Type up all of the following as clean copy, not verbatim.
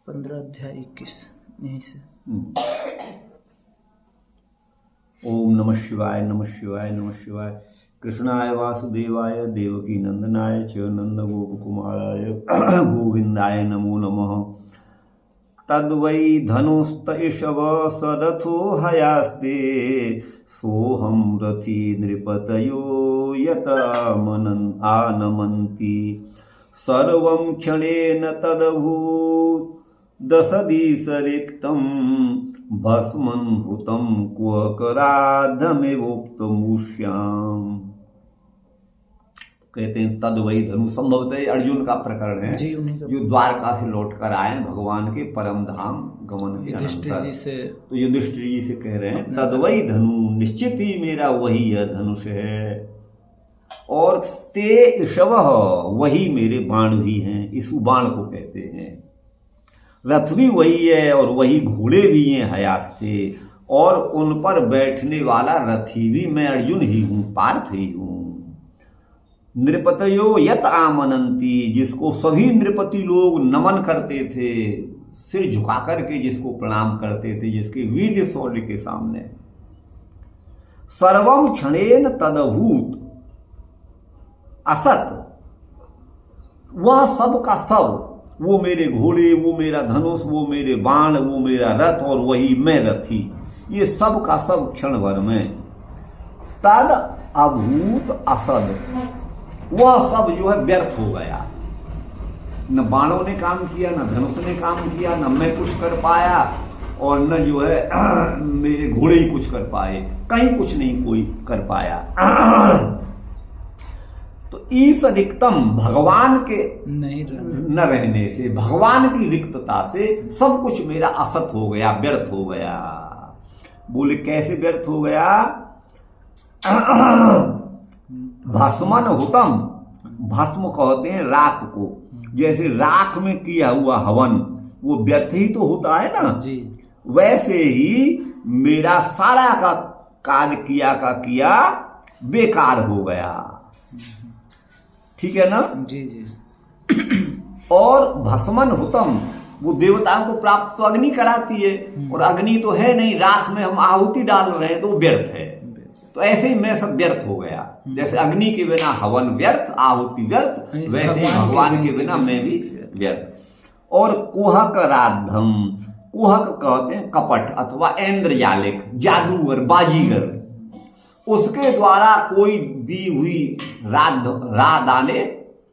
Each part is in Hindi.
15 अध्याय 21 यहीं से। ओम नमः शिवाय नमः शिवाय नमः शिवाय। कृष्णाय वासुदेवाय देवकी नंदनाय च नंदगोपकुमाराय गोविंदाय नमो नमः। तद्वै धनुस्त इषव सदथो हयास्ते सोहम रथी नृपतयो यत आनमन्ति सर्वं क्षणेन तदभूत दशदिशरिक्तं भस्मन्भूतं क्व कराधमेवोक्तमूष्याम्। कहते हैं तद्वै धनु संभवतः अर्जुन का प्रकरण है जो द्वारका से लौटकर आए भगवान के परम धाम गमन के अनंतर। तो युधिष्ठिर जी से कह रहे हैं तद्वै धनु, निश्चित ही मेरा वही यह धनुष है, और ते ईशव, वही मेरे बाण भी हैं, इस बाण को कहते हैं। रथ भी वही है और वही घोड़े भी हैं हयास्ते, और उन पर बैठने वाला रथी भी मैं अर्जुन ही हूं, पार्थ ही हूं। नृपतयो यत आमनंती, जिसको सभी नृपति लोग नमन करते थे, सिर झुका करके जिसको प्रणाम करते थे, जिसके वीर शौर्य के सामने। सर्वम क्षणेन तदभूत, असत, वह सब का सब, वो मेरे घोड़े, वो मेरा धनुष, वो मेरे बाण, वो मेरा रथ, और वही मैं रथी, ये सब का सब क्षण भर में। तद अभूत असद, वह सब जो है व्यर्थ हो गया। न बाणों ने काम किया, न धनुष ने काम किया, न मैं कुछ कर पाया, और न जो है मेरे घोड़े ही कुछ कर पाए, कहीं कुछ नहीं कोई कर पाया। तो ईस रिक्तम, भगवान के न रहने से, भगवान की रिक्तता से सब कुछ मेरा असत हो गया, व्यर्थ हो गया। बोले कैसे व्यर्थ हो गया? भस्मन हुतम, भस्म कहते हैं राख को, जैसे राख में किया हुआ हवन वो व्यर्थ ही तो होता है ना जी। वैसे ही मेरा सारा का कार्य किया बेकार हो गया। ठीक है ना जी जी। और भस्मन हुतम, वो देवताओं को प्राप्त तो अग्नि कराती है, और अग्नि तो है नहीं, राख में हम आहुति डाल रहे हैं तो व्यर्थ है। तो ऐसे ही मैं सब व्यर्थ हो गया। जैसे अग्नि के बिना हवन व्यर्थ, आहुति व्यर्थ, वैसे ही भगवान के बिना मैं भी व्यर्थ। और कुहक राधम, कुहक कहते हैं कपट अथवा इंद्रजालिक, जादूगर, बाजीगर, उसके द्वारा कोई दी हुई रादाने,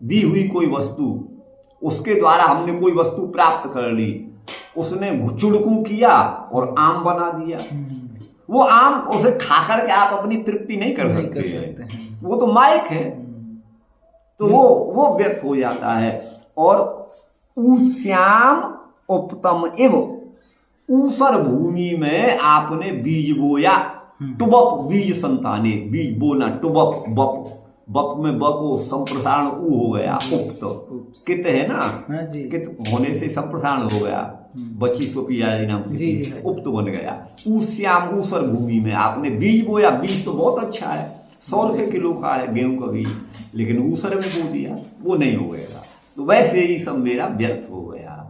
दी हुई कोई वस्तु, उसके द्वारा हमने कोई वस्तु प्राप्त कर ली, उसने चुड़कू किया और आम बना दिया। वो आम उसे खा करके आप अपनी तृप्ति नहीं कर सकते हैं, वो तो माइक है, तो वो व्यर्थ हो जाता है। और ऊश्याम उपतम इव, ऊसर भूमि में आपने बीज बोया, टुबप बीज संताने, बीज बोना, टुबप, बप, बप में ब को संप्रसारण ऊ हो गया, उक्त कित है ना, कित होने से संप्रसारण हो गया, बची सोपी आदि नाम से उक्त बन गया। ऊश्याम, ऊसर भूमि में आपने बीज बोया, बीज तो बहुत अच्छा है, 100 रुपये किलो का है गेहूं का बीज, लेकिन ऊसर में बो दिया, वो नहीं हो गया। तो वैसे ही सब मेरा व्यर्थ हो गया।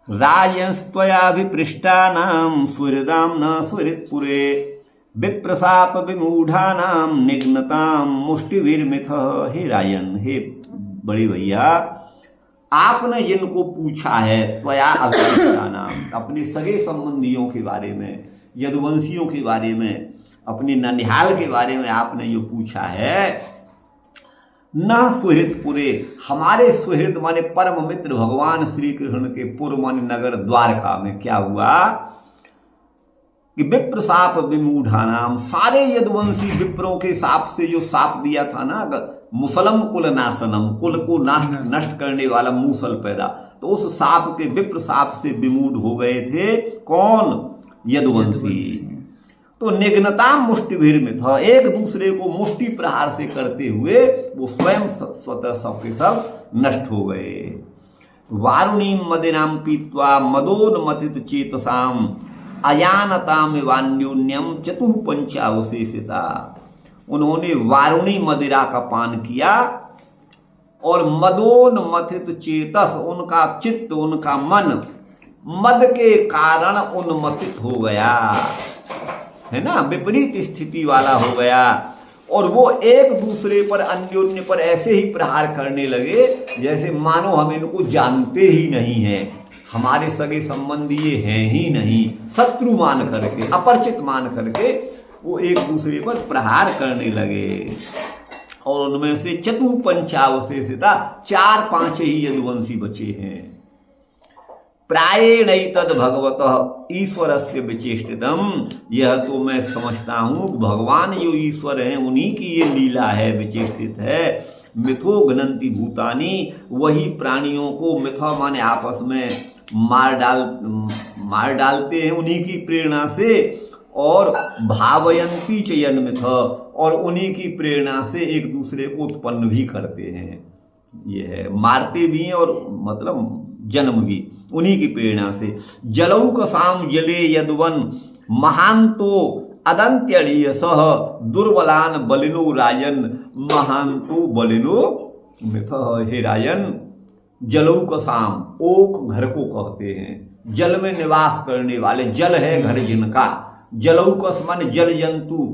राजस्त्वयाभिपृष्टानां सुहृदां न सुहृत्पुरे विप्रशाप विमूढ़ानां निघ्नतां मुष्टिभिर्मिथ। हे राजन, हे बड़े भैया, आपने जिनको पूछा है त्वया अभिपृष्टानां, अपने सगे संबंधियों के बारे में, यदुवंशियों के बारे में, अपने ननिहाल के बारे में आपने जो पूछा है, न सुहृदपुरे, हमारे सुहृद माने परम मित्र भगवान श्री कृष्ण के पुर माने नगर द्वारका में क्या हुआ कि विप्रशाप विमूढ़ानाम, सारे यदुवंशी विप्रों के साप से जो साप दिया था ना, मुसलम कुल नाशनम, कुल को नष्ट करने वाला मूसल पैदा, तो उस साप के, विप्र साप से विमूढ़ हो गए थे। कौन? यदुवंशी। तो निघ्नता मुष्टिभीर में था, एक दूसरे को मुष्टि प्रहार से करते हुए वो स्वयं स्वतः सबके सब नष्ट हो गए। वारुणीम मदिनाम पीत्वा मदोन्मथित चेतसाम अजानताम वान्योन्यम चतुः पंचावशेषिता, उन्होंने वारुणी मदिरा का पान किया और मदोन्मथित चेतस, उनका चित्त, उनका मन मद के कारण उन्मथित हो गया, है ना, विपरीत स्थिति वाला हो गया। और वो एक दूसरे पर, अन्योन्य पर ऐसे ही प्रहार करने लगे जैसे मानो हम इनको जानते ही नहीं हैं, हमारे सगे संबंधी ये हैं ही नहीं, शत्रु मान करके, अपरिचित मान करके वो एक दूसरे पर प्रहार करने लगे। और उनमें से चतुपंचावशेषिता 4-5 ही यदुवंशी बचे हैं। प्रायेणैतद् भगवतः ईश्वरस्य विचेष्टितम, यह तो मैं समझता हूँ भगवान जो ईश्वर हैं उन्हीं की ये लीला है, विचेष्टित है। मिथो घ्नन्ति भूतानि, वही प्राणियों को, मिथो माने आपस में मार डालते हैं उन्हीं की प्रेरणा से, और भावयन्ति च यन्मिथ, और उन्हीं की प्रेरणा से एक दूसरे को उत्पन्न भी करते हैं। ये है, मारते भी हैं और मतलब जन्म भी उन्हीं की प्रेरणा से। जलौकसाम जले यदुवन महांतो अदंत्यड़ीयसः दुर्बलान बलिनो राजन महांतो बलिनो मिथः। हे राजन, जलौकसाम, ओक घर को कहते हैं, जल में निवास करने वाले, जल है घर जिनका। जलौकस मन जल जंतु,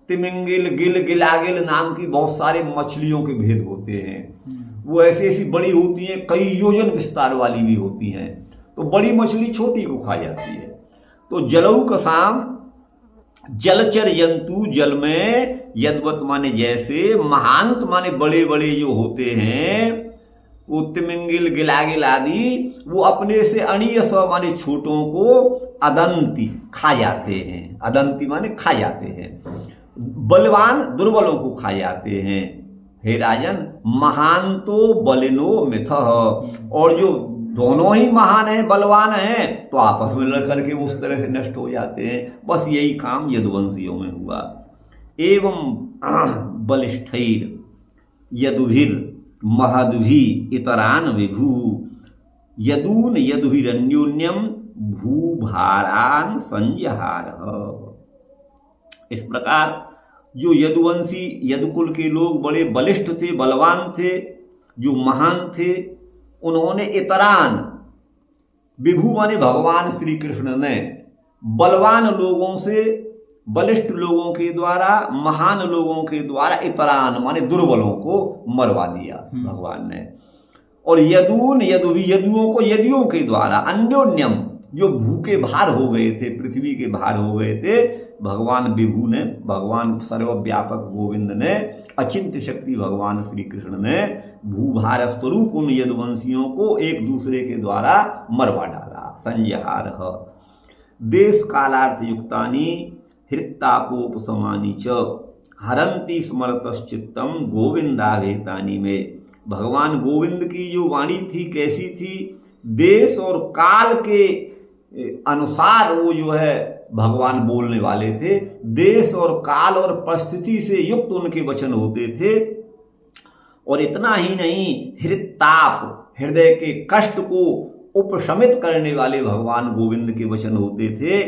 तिमिंगिल, गिल, गिलागिल नाम की बहुत सारे मछलियों के भेद होते हैं। वो ऐसी ऐसी बड़ी होती हैं, कई योजन विस्तार वाली भी होती हैं, तो बड़ी मछली छोटी को खा जाती है। तो जलौकसाम जलचर जंतु, जल में, यद्वत माने जैसे, महांत माने बड़े बड़े जो होते हैं, वो तिमिंगिल, गिलागिल आदि, वो अपने से अणीयस माने छोटों को अदंती खा जाते हैं। अदंती माने खा जाते हैं। बलवान दुर्बलों को खा जाते हैं। हे राजन, महांतो बलिनो मिथः, और जो दोनों ही महान हैं, बलवान हैं, तो आपस में लड़ करके उस तरह से नष्ट हो जाते हैं। बस यही काम यदुवंशियों में हुआ। एवं बलिष्ठैर यदुभिर महद्भि इतरान विभु, यदून यदुभिरन्योन्यम भूभारान संजहारः। इस प्रकार जो यदुवंशी, यदुकुल के लोग बड़े बलिष्ठ थे, बलवान थे, जो महान थे, उन्होंने इतरान, विभु माने भगवान श्री कृष्ण ने बलवान लोगों से, बलिष्ठ लोगों के द्वारा, महान लोगों के द्वारा, इतरान माने दुर्बलों को मरवा दिया भगवान ने। और यदून यदुवी, यदुओं को यदियों के द्वारा, अन्योन्यम जो भूखे भार हो गए थे, पृथ्वी के भार हो गए थे, भगवान विभु ने, भगवान सर्वव्यापक गोविंद ने, अचिंत्य शक्ति भगवान श्री कृष्ण ने भूभार स्वरूप उन यदुवंशियों को एक दूसरे के द्वारा मरवा डाला। संजहारः देश कालार्थ युक्तानि हृत्तापोपसमानि च हरन्ति स्मरतश्चित्तम गोविंदाभेतानि में। भगवान गोविंद की जो वाणी थी कैसी थी, देश और काल के अनुसार वो जो है भगवान बोलने वाले थे। देश और काल और परिस्थिति से युक्त उनके वचन होते थे। और इतना ही नहीं, हृत्ताप, हृदय के कष्ट को उपशमित करने वाले भगवान गोविंद के वचन होते थे।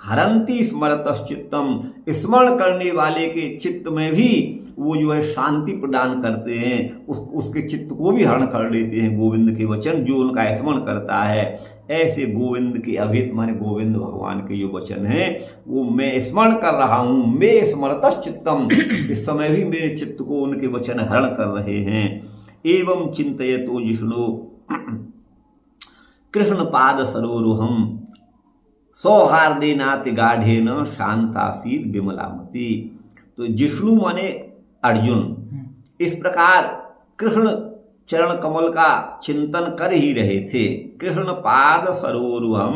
हरंती स्मरतश्चित्तम, स्मरण करने वाले के चित्त में भी वो जो है शांति प्रदान करते हैं, उसके चित्त को भी हरण कर लेते हैं गोविंद के वचन, जो उनका स्मरण करता है। ऐसे गोविंद के अभित माने गोविंद भगवान के जो वचन हैं वो मैं स्मरण कर रहा हूँ, मैं स्मरतश्चित्तम, इस समय भी मेरे चित्त को उनके वचन हरण कर रहे हैं। एवं चिंतयतो जिष्णु कृष्ण पाद सरोरुहम सौहार्देनाति गाढ़ेन शांतासीद विमलामती। तो जिष्णु माने अर्जुन इस प्रकार कृष्ण चरण कमल का चिंतन कर ही रहे थे। कृष्ण पाद सरोरुहम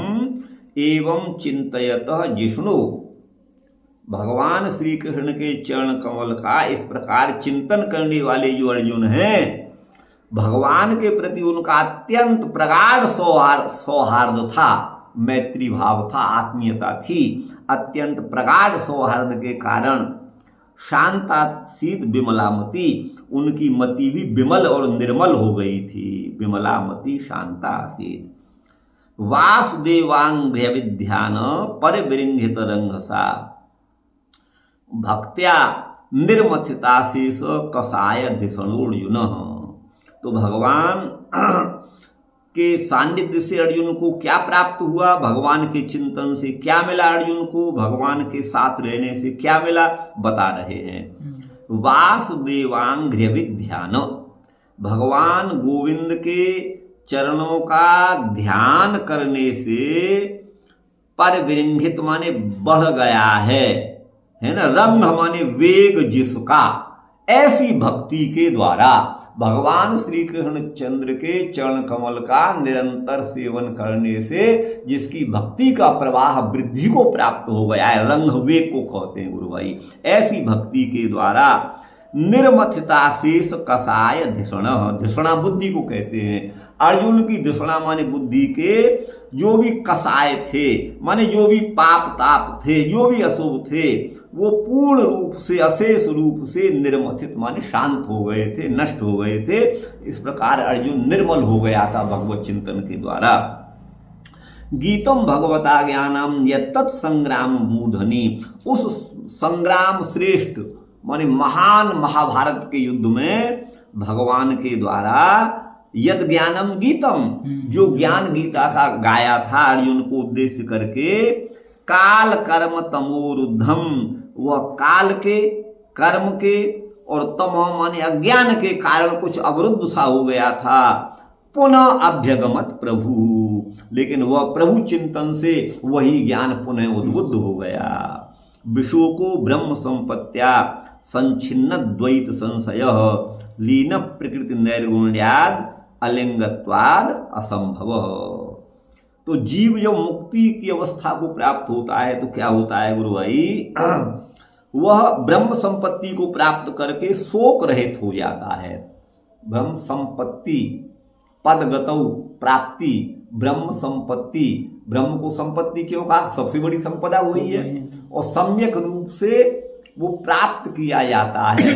एवं चिंतयतः जिष्णु, भगवान श्री कृष्ण के चरण कमल का इस प्रकार चिंतन करने वाले जो अर्जुन हैं, भगवान के प्रति उनका अत्यंत प्रगाढ़ सौहार्द था, मैत्री भाव था, आत्मीयता थी। अत्यंत प्रगाढ़ सौहार्द के कारण शांतासीद विमलामती, उनकी मति भी विमल और निर्मल हो गई थी। विमलामती शांतासीद। वासुदेवांग्र्य विध्यान परिवृंहित रंगसा भक्त्या निर्मथिताशीष कसाय धिषणोर्जुन। तो भगवान के सानिध्य से अर्जुन को क्या प्राप्त हुआ, भगवान के चिंतन से क्या मिला अर्जुन को, भगवान के साथ रहने से क्या मिला, बता रहे हैं। वासुदेवांघ्र्य विध्यान, भगवान गोविंद के चरणों का ध्यान करने से परिवृंधित माने बढ़ गया है ना, रंग माने वेग जिसका, ऐसी भक्ति के द्वारा भगवान श्री कृष्ण चंद्र के चरण कमल का निरंतर सेवन करने से जिसकी भक्ति का प्रवाह वृद्धि को प्राप्त हो गया है, रंग वेग को कहते हैं गुरु भाई, ऐसी भक्ति के द्वारा निर्मथिता शेष कसाय धिषणा बुद्धि को कहते हैं। अर्जुन की धिषणा माने बुद्धि के जो भी कसाय थे, माने जो भी पाप ताप थे, जो भी अशुभ थे, वो पूर्ण रूप से अशेष रूप से निर्मथित माने शांत हो गए थे, नष्ट हो गए थे। इस प्रकार अर्जुन निर्मल हो गया था भगवत चिंतन के द्वारा। गीतम भगवता ज्ञानम यत्तत् संग्राम मूढ़नी, उस संग्राम श्रेष्ठ माने महान महाभारत के युद्ध में भगवान के द्वारा यद ज्ञानम गीतम, जो ज्ञान गीता का गाया था अर्जुन को उद्देश्य करके, काल कर्म तमोरुद्धम, वह काल के कर्म के और तमो माने अज्ञान के कारण कुछ अवरुद्ध सा हो गया था। पुनः अभ्यगमत प्रभु, लेकिन वह प्रभु चिंतन से वही ज्ञान पुनः उद्बुद्ध हो गया। विशोको ब्रह्म संपत्त्या संचिन्न द्वैत संशय लीन प्रकृति नैर्गुण्याद अलिंगत्वाद असंभव। तो जीव जब मुक्ति की अवस्था को प्राप्त होता है तो क्या होता है गुरु भाई, वह ब्रह्म संपत्ति को प्राप्त करके शोक रहित हो जाता है। ब्रह्म संपत्ति पदगतौ प्राप्ति, ब्रह्म संपत्ति, ब्रह्म को संपत्ति क्यों कहा, सबसे बड़ी संपदा वही है, और सम्यक रूप से वो प्राप्त किया जाता है,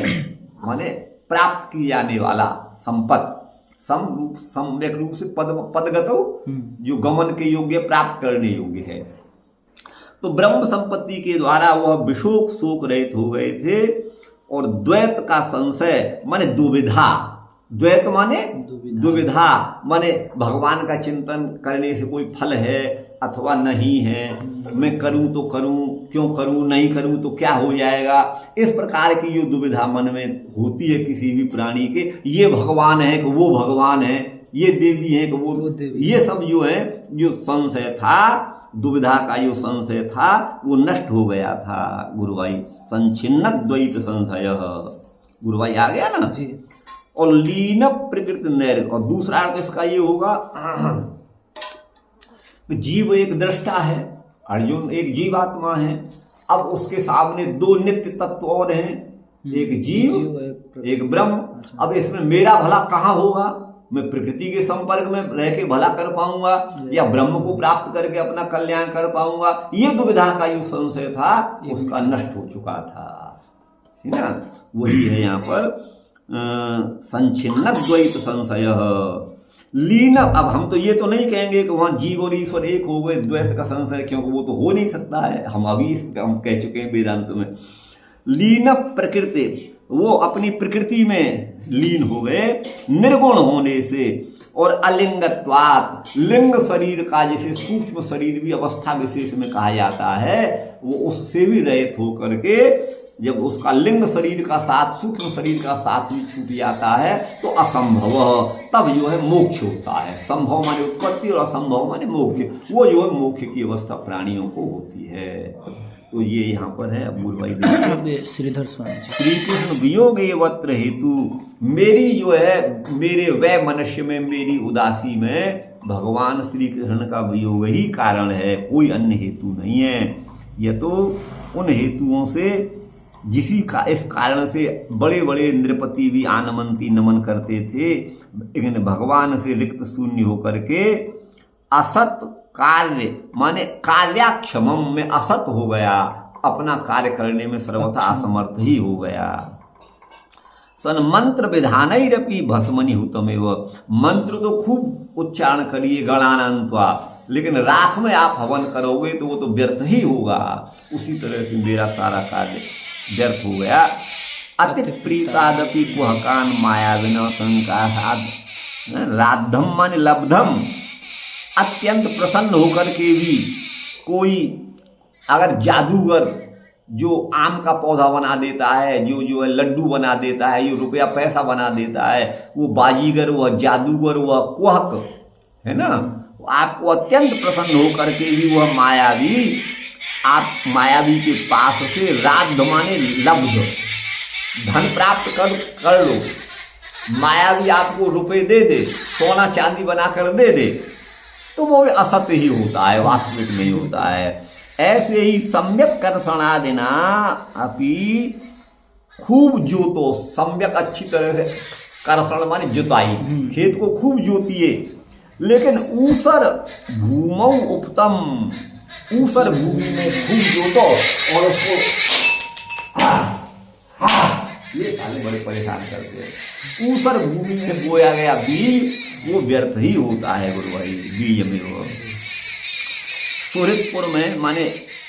माने प्राप्त किया जाने वाला संपत्ति, सम्यक रूप से पदगतो, जो गमन के योग्य, प्राप्त करने योग्य है। तो ब्रह्म संपत्ति के द्वारा वह विशोक शोक रहित हो गए थे, और द्वैत का संशय माने दुविधा, द्वैत माने दुविधा माने भगवान का चिंतन करने से कोई फल है अथवा नहीं है, मैं करूं तो करूं, क्यों करूं, नहीं करूं तो क्या हो जाएगा, इस प्रकार की जो दुविधा मन में होती है किसी भी प्राणी के, ये भगवान है कि वो भगवान है, ये देवी है कि वो देवी, ये सब जो है, जो संशय था, दुविधा का जो संशय था वो नष्ट हो गया था गुरु भाई। संचिन्न द्वैत संशय, गुरु भाई आ गया ना जी। और लीन प्रकृति नैर, और दूसरा अर्थ इसका ये होगा, जीव एक दृष्टा है, अर्जुन एक जीवात्मा है, अब उसके सामने दो नित्य तत्व और हैं, एक जीव एक ब्रह्म। अब इसमें मेरा भला कहाँ होगा, मैं प्रकृति के संपर्क में रह के भला कर पाऊंगा या ब्रह्म को प्राप्त करके अपना कल्याण कर पाऊंगा, ये दुविधा का जो संशय था उसका नष्ट हो चुका था, है ना। वही है यहाँ पर संचिन्न द्वैत संशय लीन। अब हम तो ये तो नहीं कहेंगे कि वहां जीव और ईश्वर एक हो गए, द्वैत का संशय, क्योंकि वो तो हो नहीं सकता है, हम अभी हम कह चुके हैं वेदांत में। लीन प्रकृति, वो अपनी प्रकृति में लीन हो गए निर्गुण होने से, और अलिंगत्वात्, लिंग शरीर का जैसे सूक्ष्म शरीर भी अवस्था विशेष में कहा जाता है, वो उससे भी रहित होकर के जब उसका लिंग शरीर का साथ सूक्ष्म शरीर का साथ भी छूट जाता है तो असंभव, तब जो है मोक्ष होता है। संभव माने उत्पत्ति और असंभव माने मोक्ष, वो जो है मोक्ष की अवस्था प्राणियों को होती है। तो ये यहाँ पर है। अब गुरुभाई श्रीधर स्वामी जी, श्री कृष्ण वियोग वत्र हेतु, मेरी जो है मेरे वह मनुष्य में, मेरी उदासी में भगवान श्री कृष्ण का वियोग ही कारण है, कोई अन्य हेतु नहीं है। यह तो उन हेतुओं से जिसी का इस कारण से बड़े बड़े नृपति भी आनमंती नमन करते थे, लेकिन भगवान से रिक्त शून्य होकर के असत कार्य माने कार्याक्षमम में असत हो गया, अपना कार्य करने में सर्वथा असमर्थ ही हो गया। सन मंत्र विधानैरपि भस्मनि हुतमेव, मंत्र तो खूब उच्चारण करिए गणानान्त्वा, लेकिन राख में आप हवन करोगे तो वो तो व्यर्थ ही होगा। उसी तरह से मेरा सारा कार्य व्यर्थ हो गया। अति प्रीतादपि कुहकान मायाविन शंका राधम माने लब्धम। अत्यंत प्रसन्न होकर के भी कोई अगर जादूगर जो आम का पौधा बना देता है, जो है लड्डू बना देता है, जो रुपया पैसा बना देता है, वो बाजीगर, वह जादूगर, वह कुहक है ना, आपको अत्यंत प्रसन्न होकर के भी वह मायावी, आप मायावी के पास से राध माने लब्ध धन प्राप्त कर लो। मायावी आपको रुपए दे दे, सोना चांदी बनाकर दे दे, तो वो असत्य ही होता है, वास्तविक नहीं होता है। ऐसे ही सम्यक कर्षणादिना अपि खूब जोतो, सम्यक अच्छी तरह से, कर्षण माने जुताई, खेत को खूब जोतिए, लेकिन ऊसर भूमौ उपतम, ऊसर भूमि में खूब जोतो और उसको ये साले बड़े परेशान करते हैं। ऊसर भूमि में बोया गया बीज वो व्यर्थ ही होता है गुरु भाई, बीज में वो। सुहृदपुर में माने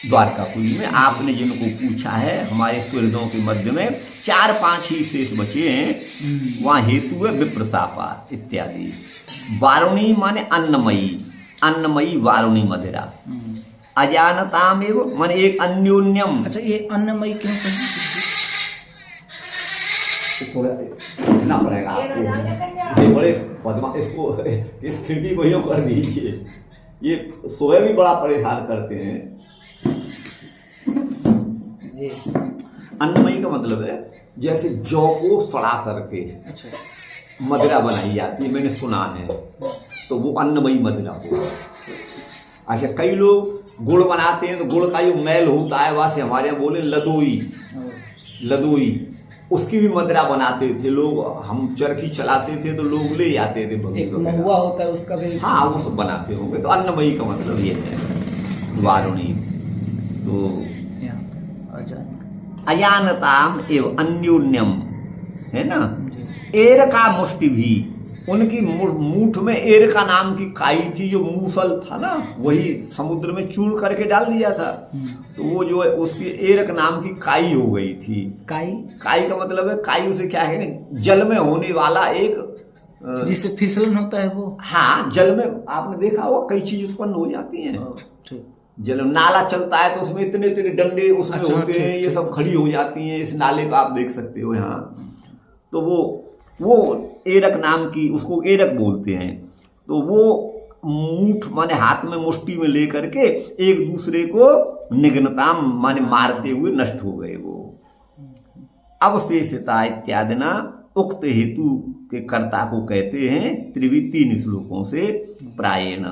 द्वारकापुरी में आपने जिनको पूछा है, हमारे सुहृदों के मध्य में 4-5 ही शेष बचे हैं, वहाँ हेतु है विप्रसापा इत्यादि। वारुणी माने अन्नमयी, अन्नमयी वारुणी मदिरा। अजानताम एवं माने एक अन्योन्यम। अच्छा, ये अन्नमयी क्यों कहें? थोड़ा देखना पड़ेगा आपको, ये बड़े बदमाश, इसको इस खिड़की को यूं कर दीजिए, ये सोए भी बड़ा परेशान करते हैं जी। अन्नमयी का मतलब है जैसे जौ को सड़ा करके मदिरा बनाई जाती है, मैंने सुना है, तो वो अन्नमयी मदिरा हो। अच्छा, कई लोग गुड़ बनाते हैं तो गुड़ का जो मैल होता है वहाँ से हमारे यहाँ बोले लदोई, लदोई, उसकी भी मदिरा बनाते थे लोग। हम चरखी चलाते थे तो लोग ले जाते थे, एक महुआ होता है उसका भी, हाँ वो सब बनाते होंगे। तो अन्नमयी का मतलब ये है वारुणी। तो अजानताम एवं अन्योन्यम है ना। एर का मुष्टि भी, उनकी मूठ में एर का नाम की काई थी, जो मूसल था ना, वही समुद्र में चूर करके डाल दिया था, तो वो जो है उसकी एरक नाम की काई हो गई थी। काई, काई का मतलब है, काई उसे क्या है ना, जल में होने वाला एक जिससे फिसलन होता है वो। हाँ, जल में आपने देखा होगा कई चीज उत्पन्न हो जाती हैं। जल नाला चलता है तो उसमें इतने इतने डंडे उसमें होते हैं, ये सब खड़ी हो जाती हैं। इस नाले को आप देख सकते हो यहाँ, तो वो एरक नाम की, उसको एरक बोलते हैं। तो वो मूठ माने हाथ में मुष्टि में लेकर के एक दूसरे को निघ्नताम माने मारते हुए नष्ट हो गए वो। अवशेषता इत्यादि ना उक्त हेतु के कर्ता को कहते हैं 3 श्लोकों से। प्रायेण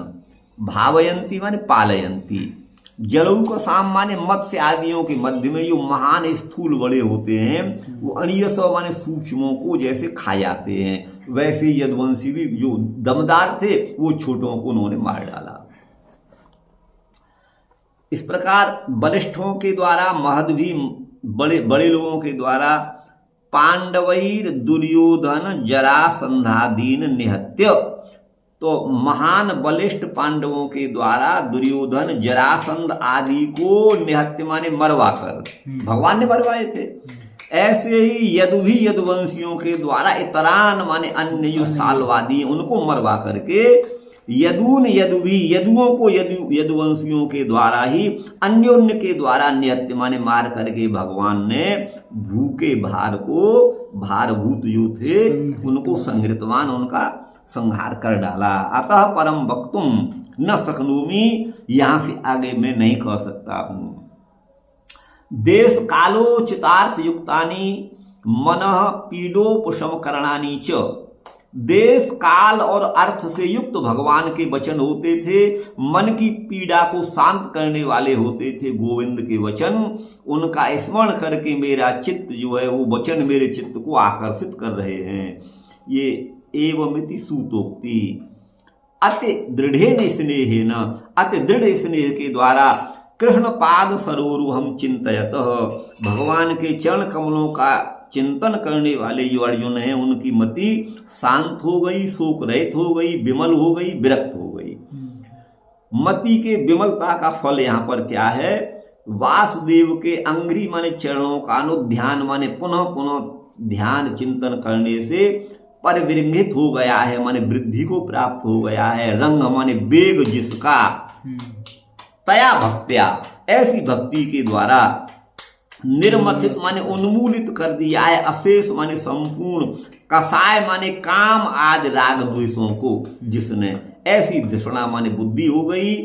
भावयंती माने पालयंती, जलऊ का साम माने मत्स्य आदियों के मध्य में जो महान स्थूल बड़े होते हैं वो अनियस माने सूक्ष्मों को जैसे खा जाते हैं, वैसे यदुवंशी भी जो दमदार थे वो छोटों को उन्होंने मार डाला। इस प्रकार वरिष्ठों के द्वारा, महद भी बड़े बड़े लोगों के द्वारा, पांडवैर दुर्योधन जरासंधादीन निहत्य, तो महान बलिष्ठ पांडवों के द्वारा दुर्योधन जरासंध आदि को निहत्य माने मरवा कर, भगवान ने मरवाए थे। ऐसे ही यदुभी यदुवंशियों के द्वारा इतरान माने अन्य जो सालवादी उनको मरवा करके, यदून यदुभी यदुओं को यदुवंशियों के द्वारा ही अन्योन्य के द्वारा निहत्य माने मार करके भगवान ने भूखे भार को, भारभूत जो थे उनको संहृतवान, उनका संहार कर डाला। अतः परम वक्तुम न शक्नोमी, यहां से आगे मैं नहीं कह सकता हूं। देश कालोचितार्थ युक्तानि मनः पीडोपशम करणानि च, देश काल और अर्थ से युक्त भगवान के वचन होते थे, मन की पीड़ा को शांत करने वाले होते थे गोविंद के वचन। उनका स्मरण करके मेरा चित्त जो है वो वचन मेरे चित्त को आकर्षित कर रहे हैं। ये एवमिति सूतोक्ति अति दृढ़ेन स्नेहेन, अति दृढ़ स्नेह के द्वारा कृष्ण पाद सरोरुहम चिंतयत, भगवान के चरण कमलों का चिंतन करने वाले जो अर्जुन हैं उनकी मति शांत हो गई, शोक रहित हो गई, विमल हो गई, विरक्त हो गई। मति के विमलता का फल यहाँ पर क्या है? वासुदेव के अंग्री माने चरणों का अनुध्यान माने पुनः पुनः ध्यान चिंतन करने से परिवृंगित हो गया है, माने वृद्धि को प्राप्त हो गया है। रंग माने वेग जिसका, तया भक्त्या, ऐसी भक्ति के द्वारा निर्मथित माने उन्मूलित कर दिया है, अशेष माने संपूर्ण, कसाय माने काम आदि राग द्वेषों को जिसने, ऐसी दृष्णा माने बुद्धि हो गई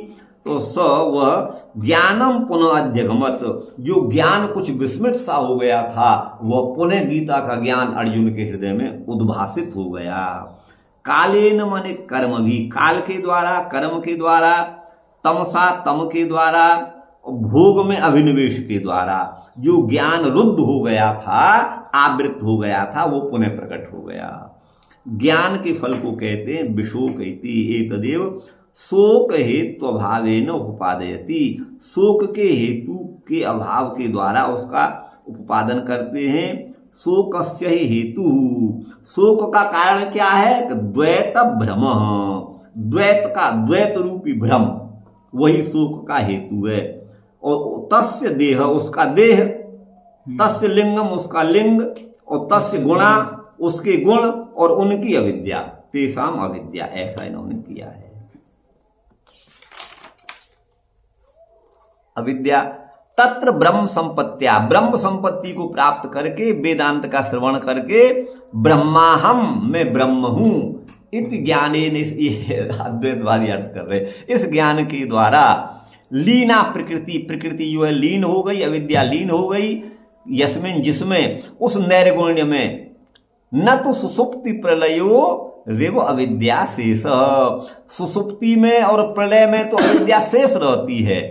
तो स वह ज्ञानम पुनः अध्यगमत, जो ज्ञान कुछ विस्मृत सा हो गया था वह पुनः गीता का ज्ञान अर्जुन के हृदय में उद्भासित हो गया। कालेन माने कर्म भी, काल के द्वारा, कर्म के द्वारा, तमसा तम के द्वारा, भोग में अभिनिवेश के द्वारा जो ज्ञान रुद्ध हो गया था, आवृत हो गया था, वो पुनः प्रकट हो गया। ज्ञान के फल को कहते हैं विशोक इति, एतदेव शोक हेतु अभावेन उपादयति, शोक के हेतु के अभाव के द्वारा उसका उपादन करते हैं। शोकस्य ही हेतु, शोक का कारण क्या है? द्वैत भ्रम, द्वैत रूपी भ्रम वही शोक का हेतु है। और तस्य देह, उसका देह, तस्य लिंगम, उसका लिंग, और तस्य गुणा, उसके गुण, और उनकी अविद्या, तेषाम अविद्या, ऐसा इन्होंने किया है। अविद्या तत्र ब्रह्म संपत्तिया, ब्रह्म संपत्ति को प्राप्त करके, वेदांत का श्रवण करके, ब्रह्माहम, मैं ब्रह्म हूं, इति ज्ञानेन, ये अद्वैतवादी अर्थ कर रहे, इस ज्ञान के द्वारा लीना प्रकृति, प्रकृति जो है लीन हो गई, अविद्या लीन हो गई, यस्मिन जिसमें, उस नैर्गुण्य में, न तो सुसुप्ति प्रलयो रेव अविद्या शेष, सुसुप्ति में और प्रलय में तो अविद्या शेष रहती है,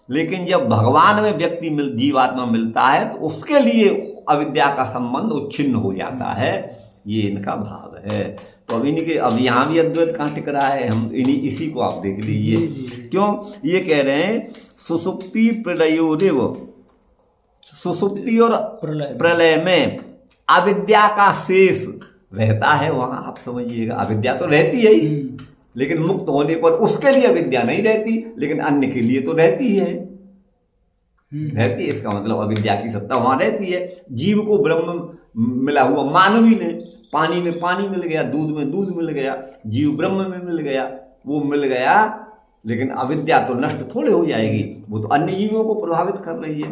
लेकिन जब भगवान में व्यक्ति जीवात्मा मिलता है तो उसके लिए अविद्या का संबंध उच्छिन्न हो जाता है। ये इनका भाव है। तो अब यहाँ भी अद्वैत कहाँ टिक रहा है, हम इसी को आप देख लीजिए। क्यों ये कह रहे हैं? सुसुप्ति प्रलयोरेव, सुसुप्ति और प्रलय में अविद्या का शेष रहता है। वहां आप समझिएगा, अविद्या तो रहती है ही, लेकिन मुक्त होने पर उसके लिए अविद्या नहीं रहती, लेकिन अन्य के लिए तो रहती है, रहती है। इसका मतलब अविद्या की सत्ता वहां रहती है। जीव को ब्रह्म मिला हुआ, मानवी ने पानी में पानी मिल गया, दूध में दूध मिल गया, जीव ब्रह्म में मिल गया, वो मिल गया, लेकिन अविद्या तो नष्ट थोड़े हो जाएगी, वो तो अन्य जीवों को प्रभावित कर रही है।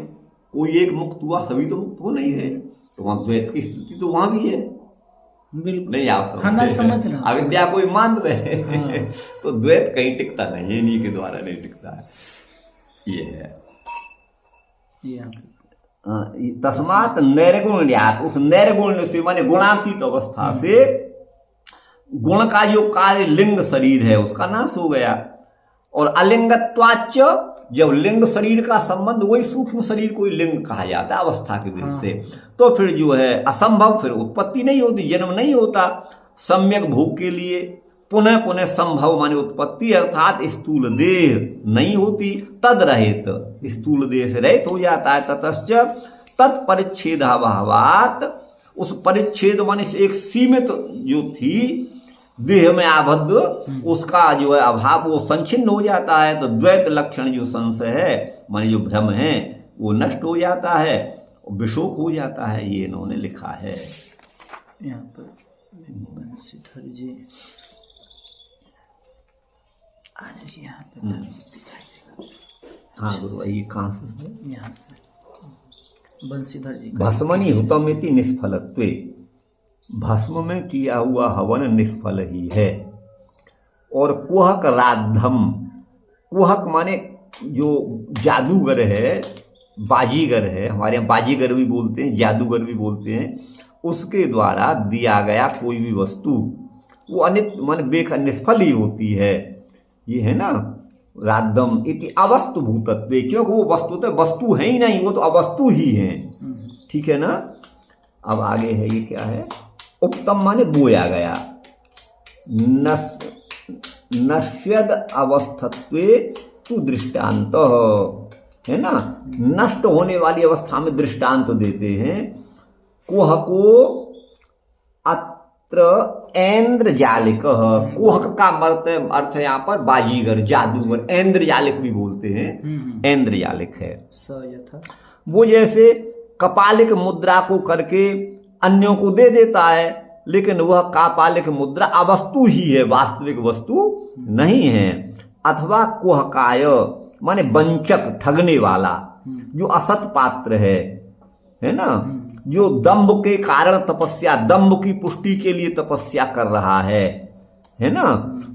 कोई एक मुक्त हुआ, सभी तो मुक्त हो नहीं है, तो वहां द्वैत की स्थिति तो वहां भी है। बिल्कुल नहीं, आप समझ रहे, अविद्या कोई मान रहे, तो द्वैत कहीं टिकता नहीं है, इन्हीं के द्वारा नहीं टिकता है। ये है तस्मात नैर्गुण्यात्, उस नैर्गुण्य से माने गुणातीत अवस्था से, गुण का जो कार्य लिंग शरीर है उसका नाश हो गया। और अलिंगत्वाच्च, जब लिंग शरीर का संबंध वही सूक्ष्म शरीर को लिंग कहा जाता है अवस्था के भेद से, तो फिर जो है असंभव, फिर उत्पत्ति नहीं होती, जन्म नहीं होता। सम्यक भोग के लिए पुनः पुनः संभव माने उत्पत्ति, अर्थात स्थूल देह नहीं होती, तद रहित, स्थूल देह से रहित हो जाता है। ततश्च तत्परिच्छेदाभावात्, उस परिच्छेद माने से एक सीमित जो थी देह में आबद्ध, उसका जो है अभाव, वो संचिन्न हो जाता है। तो द्वैत लक्षण जो संशय है माने जो भ्रम है वो नष्ट हो जाता है, विशोक हो जाता है। ये इन्होंने लिखा है यहाँ पर। बंशीधर जी आज यहाँ पे हाँ गुरु, ये कहाँ से है? यहाँ से बंशीधर जी। भस्मनि हुतमिति निष्फलत्वे, भस्म में किया हुआ हवन निष्फल ही है। और कुहक राधम, कुहक माने जो जादूगर है, बाजीगर है, हमारे यहाँ बाजीगर भी बोलते हैं, जादूगर भी बोलते हैं, उसके द्वारा दिया गया कोई भी वस्तु वो अनित मन निष्फल ही होती है। ये है ना राधम इति अवस्तु भूतत्व, क्योंकि वो वस्तु तो वस्तु है ही नहीं, वो तो अवस्तु ही है। ठीक है ना। अब आगे है, ये क्या है? उपतम माने बोया गया, नश्यद अवस्थत्वे तु दृष्टांत, है ना, नष्ट होने वाली अवस्था में दृष्टांत देते हैं। कुहको अत्र ऐन्द्रजालिक, कुहक का अर्थ है यहाँ पर बाजीगर, जादूगर, ऐन्द्रजालिक भी बोलते हैं, ऐन्द्रजालिक है। यथा वो जैसे कपालिक मुद्रा को करके अन्यों को दे देता है, लेकिन वह कापालिक मुद्रा अवस्तु ही है, वास्तविक वस्तु नहीं है। अथवा कुहकाय माने वंचक, ठगने वाला, जो असत पात्र है ना, जो दंभ के कारण तपस्या, दंभ की पुष्टि के लिए तपस्या कर रहा है ना,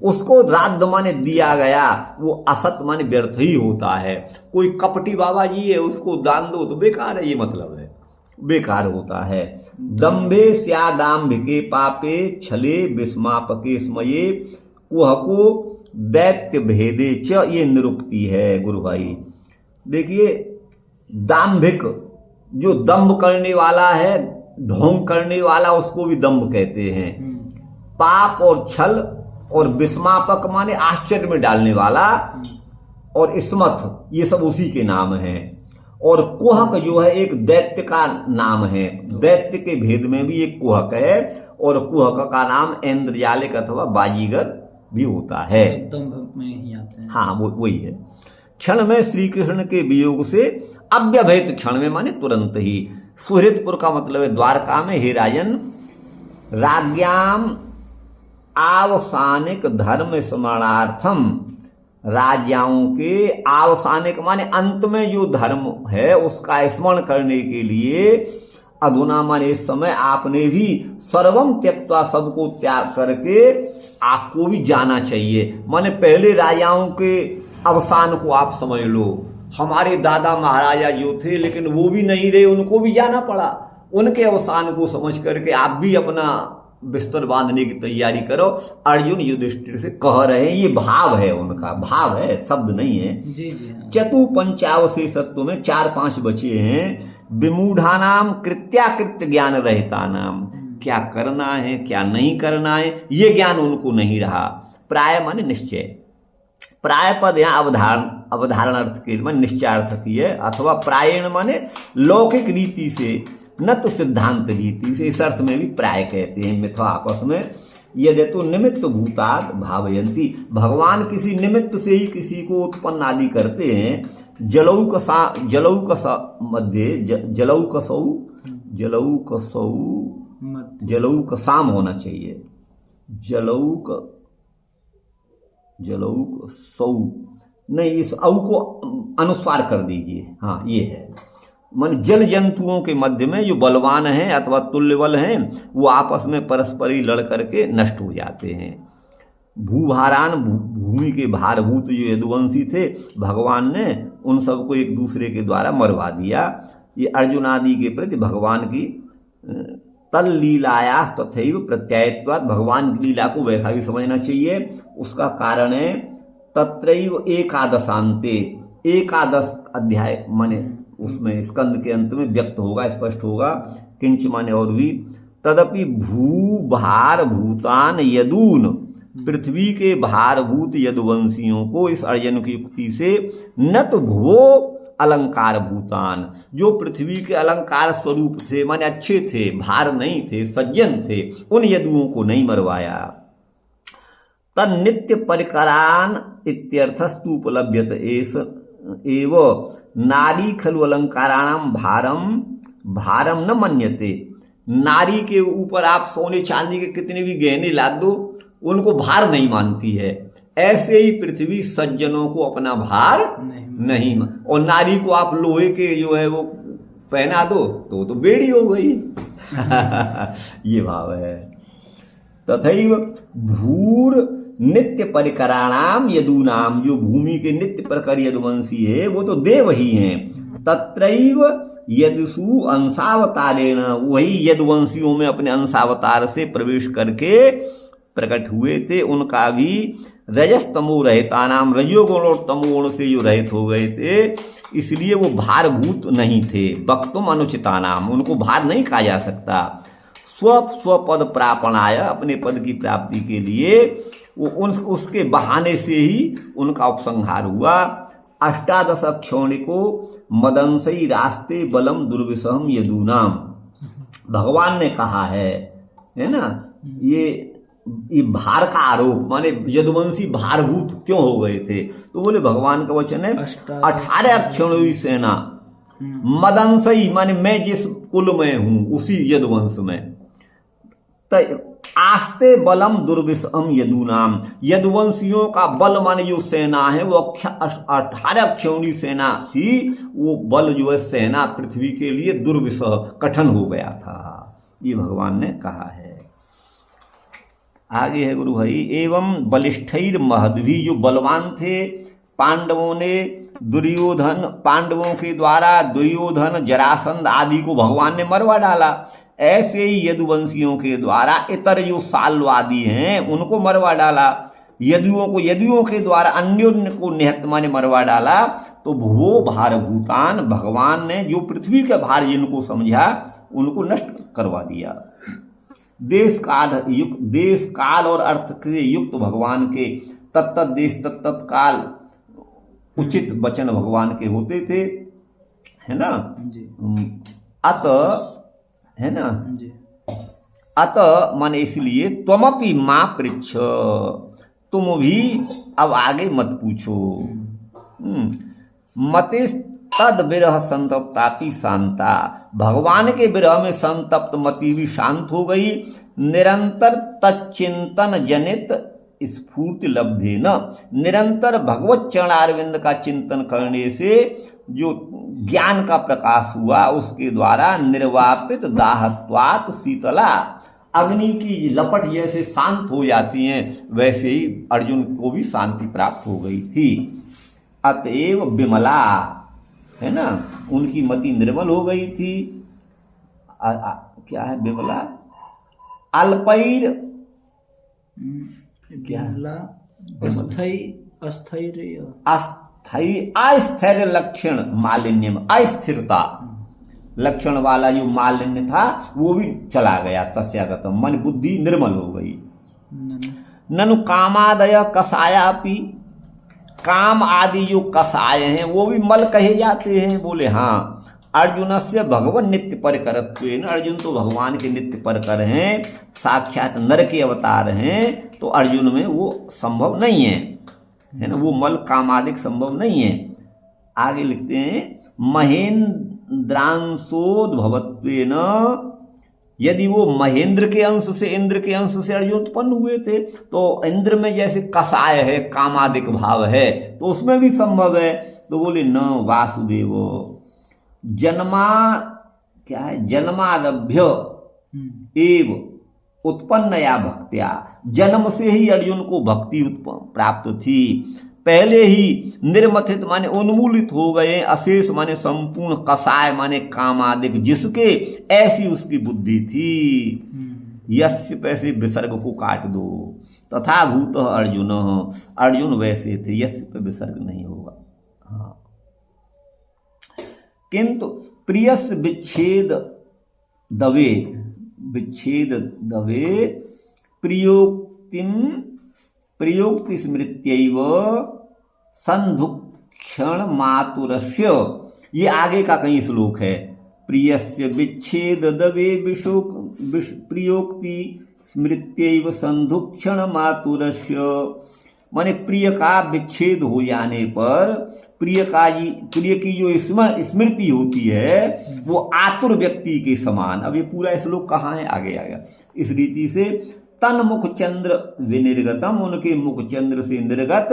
उसको राद्ध माने दिया गया, वो असत माने व्यर्थ ही होता है। कोई कपटी बाबा जी है, उसको दान दो तो बेकार है, ये मतलब है, बेकार होता है। दंभे स्यादाम्भिके पापे छले विस्मापके स्मये कुहको दैत्य भेदे च, ये निरुक्ति है गुरु भाई। देखिए, दाम्भिक जो दंभ करने वाला है, ढोंग करने वाला, उसको भी दंभ कहते हैं। पाप और छल और विस्मापक माने आश्चर्य में डालने वाला, और इस्मत, ये सब उसी के नाम हैं। और कुहक जो है एक दैत्य का नाम है, दैत्य के भेद में भी एक कुहक है, और कुहक का नाम इंद्रजालिक अथवा बाजीगर भी होता है। दंभ में ही आते हैं। हाँ, वो वही है। क्षण में श्री कृष्ण के वियोग से, अव्यवहित क्षण में माने तुरंत ही। सुहृदपुर का मतलब है द्वारका में, हे राजन, राज्ञाम आवसानिक धर्म स्मरणार्थम, राजाओं के आवसानिक माने अंत में जो धर्म है उसका स्मरण करने के लिए, अधुना माने इस समय आपने भी सर्वम त्यक्त्वा, सबको त्याग करके आपको भी जाना चाहिए। माने पहले राजाओं के अवसान को आप समझ लो। हमारे दादा महाराजा जो थे, लेकिन वो भी नहीं रहे, उनको भी जाना पड़ा। उनके अवसान को समझ करके आप भी अपना बिस्तर बांधने की तैयारी करो। अर्जुन युधिष्ठिर से कह रहे हैं, ये भाव है, उनका भाव है, शब्द नहीं है। जी जी हाँ। चतु पंचावशेषत्व में 4-5 बचे हैं। विमूढ़ानाम कृत्याकृत्य ज्ञान रहता नाम, क्या करना है क्या नहीं करना है ये ज्ञान उनको नहीं रहा। प्राय माने निश्चय, प्राय पद यहाँ अवधारण अर्थ के लिए निश्चयार्थ की है, अथवा प्रायण माने लौकिक रीति से, न तो सिद्धांत रीति से। इस अर्थ में भी प्राय कहते हैं मिथ्या आपस में। यदि तो निमित्त भूताद भावयंती, भगवान किसी निमित्त से ही किसी को उत्पन्न आदि करते हैं। जलौकसाम होना चाहिए, जलौक सौ नहीं, इस औ को अनुस्वार कर दीजिए। हाँ, ये है मन जल जंतुओं के मध्य में जो बलवान हैं अथवा तुल्य बल हैं, वो आपस में परस्पर ही लड़ करके नष्ट हो जाते हैं। भूभारान, भूमि के भारभूत जो यदुवंशी थे, भगवान ने उन सबको एक दूसरे के द्वारा मरवा दिया। ये अर्जुन आदि के प्रति भगवान की तल लीलाया तथैव प्रत्यायत्वात्, भगवान की लीला को वैसा भी समझना चाहिए। उसका कारण है तत्रैव एकादशांते, 11 अध्याय माने उसमें स्कंद के अंत में व्यक्त होगा, स्पष्ट होगा। किंच माने और भी, तदपि भू भार भूतान यदून, पृथ्वी के भारभूत यदुवंशियों को इस अर्जुन की युक्ति से, न तो भुवो अलंकार भूतान, जो पृथ्वी के अलंकार स्वरूप थे, माने अच्छे थे, भार नहीं थे, सज्जन थे, उन यदुओं को नहीं मरवाया। तन नित्य परिकरान इत्यर्थस्तु उपलभ्यत एव नारी खलु अलंकाराणाम भारम न मन्यते। नारी के ऊपर आप सोने चांदी के कितने भी गहने ला दो, उनको भार नहीं मानती है। ऐसे ही पृथ्वी सज्जनों को अपना भार नहीं और नारी को आप लोहे के जो है वो पहना दो तो बेड़ी हो गई। ये भाव है। तथैव भूर नित्य परिकराणाम यदूनाम, जो भूमि के नित्य प्रकर यदुवंशी है वो तो देव ही हैं। तत्रैव यदसु अंशावतारेण, वही यदुवंशियों में अपने अंशावतार से प्रवेश करके प्रकट हुए थे। उनका भी रजस तमो रहता नाम, रजोगुण और तमोगुण से जो रहित हो गए थे, इसलिए वो भारभूत नहीं थे। वक्तुम अनुचिता नाम, उनको भार नहीं कहा जा सकता। स्वपद प्रापणाय, अपने पद की प्राप्ति के लिए वो उसके बहाने से ही उनका उपसंहार हुआ। 18 क्षौणिको मदंसई रास्ते बलम दुर्विषहम यदूनाम, भगवान ने कहा है ना, ये भार का आरोप, माने यदुवंशी भारभूत क्यों हो गए थे, तो बोले भगवान का वचन है 18 क्षणों सेना, मदंसई माने मैं जिस कुल में हूं, उसी यदुवंश में। आस्ते बलम दुर्विषम यदुनाम, यदुवंशियों का बल माने जो सेना है वो 18 क्षौणी सेना थी। वो बल जो है सेना पृथ्वी के लिए दुर्विषह कठिन हो गया था, ये भगवान ने कहा है। आगे है गुरु भाई, एवं बलिष्ठैर महद्भी, जो बलवान थे पांडवों ने दुर्योधन, पांडवों के द्वारा दुर्योधन जरासंध आदि को भगवान ने मरवा डाला। ऐसे ही यदुवंशियों के द्वारा इतर जो सालवादी हैं उनको मरवा डाला। यदुओं के द्वारा अन्योन्य को निहत्मा ने मरवा डाला। तो वो भार भूतान, भगवान ने जो पृथ्वी का भार जिनको समझा उनको नष्ट करवा दिया। देश काल और अर्थ के युक्त भगवान के तत्त देश तत्त काल उचित वचन भगवान के होते थे, है ना जी। अत है ना जी। अत माने इसलिए त्वमपि माँ पृच्छ, तुम भी अब आगे मत पूछो। मते तद विरह संतप्ताति शांता, भगवान के विरह में संतप्त मति भी शांत हो गई। निरंतर तच्चिंतन जनित स्फूर्ति लब्धे न, निरंतर भगवत चरणारविंद का चिंतन करने से जो ज्ञान का प्रकाश हुआ उसके द्वारा निर्वापित दाहत्वात शीतला, अग्नि की लपट जैसे शांत हो जाती हैं वैसे ही अर्जुन को भी शांति प्राप्त हो गई थी। अतएव विमला, है ना, उनकी मति निर्मल हो गई थी। क्या है विमला? अल्पैर अस्थैर्य लक्षण मालिन्यम, अस्थिरता लक्षण वाला जो मालिन्य था वो भी चला गया। तस्यागतम मन बुद्धि निर्मल हो गई। ननु कामादय कसायापि, काम आदि जो कसाय हैं वो भी मल कहे जाते हैं। बोले हाँ, अर्जुन से भगवान नित्य परकरत्व, अर्जुन तो भगवान के नित्य परकर हैं, साक्षात नर के अवतार हैं, तो अर्जुन में वो संभव नहीं है ना, वो मल कामादिक संभव नहीं है। आगे लिखते हैं महेंद्रांशोद्भवत्वेन, यदि वो महेंद्र के अंश से, इंद्र के अंश से अर्जुन उत्पन्न हुए थे तो इंद्र में जैसे कसाय है, कामादिक भाव है, तो उसमें भी संभव है। तो बोले न वासुदेव जन्मा, क्या है, जन्मारभ्य एव उत्पन्न या भक्त्या, जन्म से ही अर्जुन को भक्ति प्राप्त थी। पहले ही निर्मथित माने उन्मूलित हो गए, अशेष माने संपूर्ण, कसाय माने कामादिक जिसके, ऐसी उसकी बुद्धि थी। यस्य पैसे विसर्ग को काट दो, तथा भूत अर्जुन, अर्जुन वैसे थे, यस्य पे विसर्ग नहीं होगा। हाँ, किंतु प्रियस विच्छेद दवे प्रियोक्ति स्मृत्यैव संधुक्षण मातुरस्य, ये आगे का कहीं श्लोक है। प्रियस्य विच्छेद दवे प्रियोक्ति स्मृत्यैव संधुक्षण मातुरस्य, माने प्रिय का विच्छेद हो जाने पर प्रिय की जो स्मृति होती है वो आतुर व्यक्ति के समान। अब ये पूरा श्लोक कहाँ है, आगे आएगा। इस रीति से तन मुख चंद्र विनिर्गतम, उनके मुख चंद्र से निर्गत,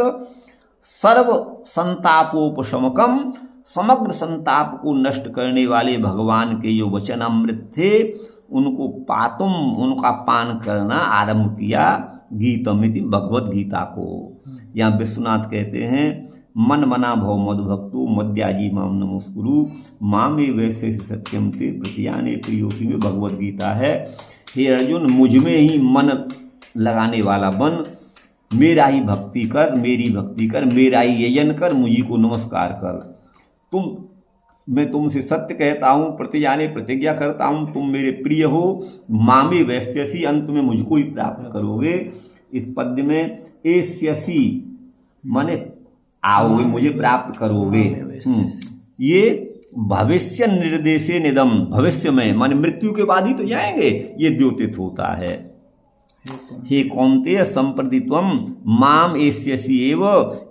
सर्व संतापोपशमकम, समग्र संताप को नष्ट करने वाले भगवान के जो वचन अमृत थे उनको पातुम, उनका पान करना आरंभ किया। गीतमिति भगवत गीता को। यहाँ विश्वनाथ कहते हैं मन मना भव मद भक्तु मद्याजी माम नमस्कुरु मामे वैसे सत्यम ते प्रतियाने प्रियोति में भगवत गीता है। हे अर्जुन, मुझ में ही मन लगाने वाला बन, मेरा ही भक्ति कर, मेरी भक्ति कर, मेरा ही यजन कर, मुझी को नमस्कार कर। मैं तुमसे सत्य कहता हूँ, प्रतिजाने प्रतिज्ञा करता हूँ, तुम मेरे प्रिय हो। मामे वैश्यसी, अंत में मुझको ही प्राप्त करोगे। इस पद्य में एष्यसी माने आओगे, मुझे प्राप्त करोगे। ये भविष्य निर्देशे निदम, भविष्य में माने मृत्यु के बाद ही तो जाएंगे, ये द्योतित होता है। हे कौन्तेय संप्रति त्वं माम एष्यसि एव,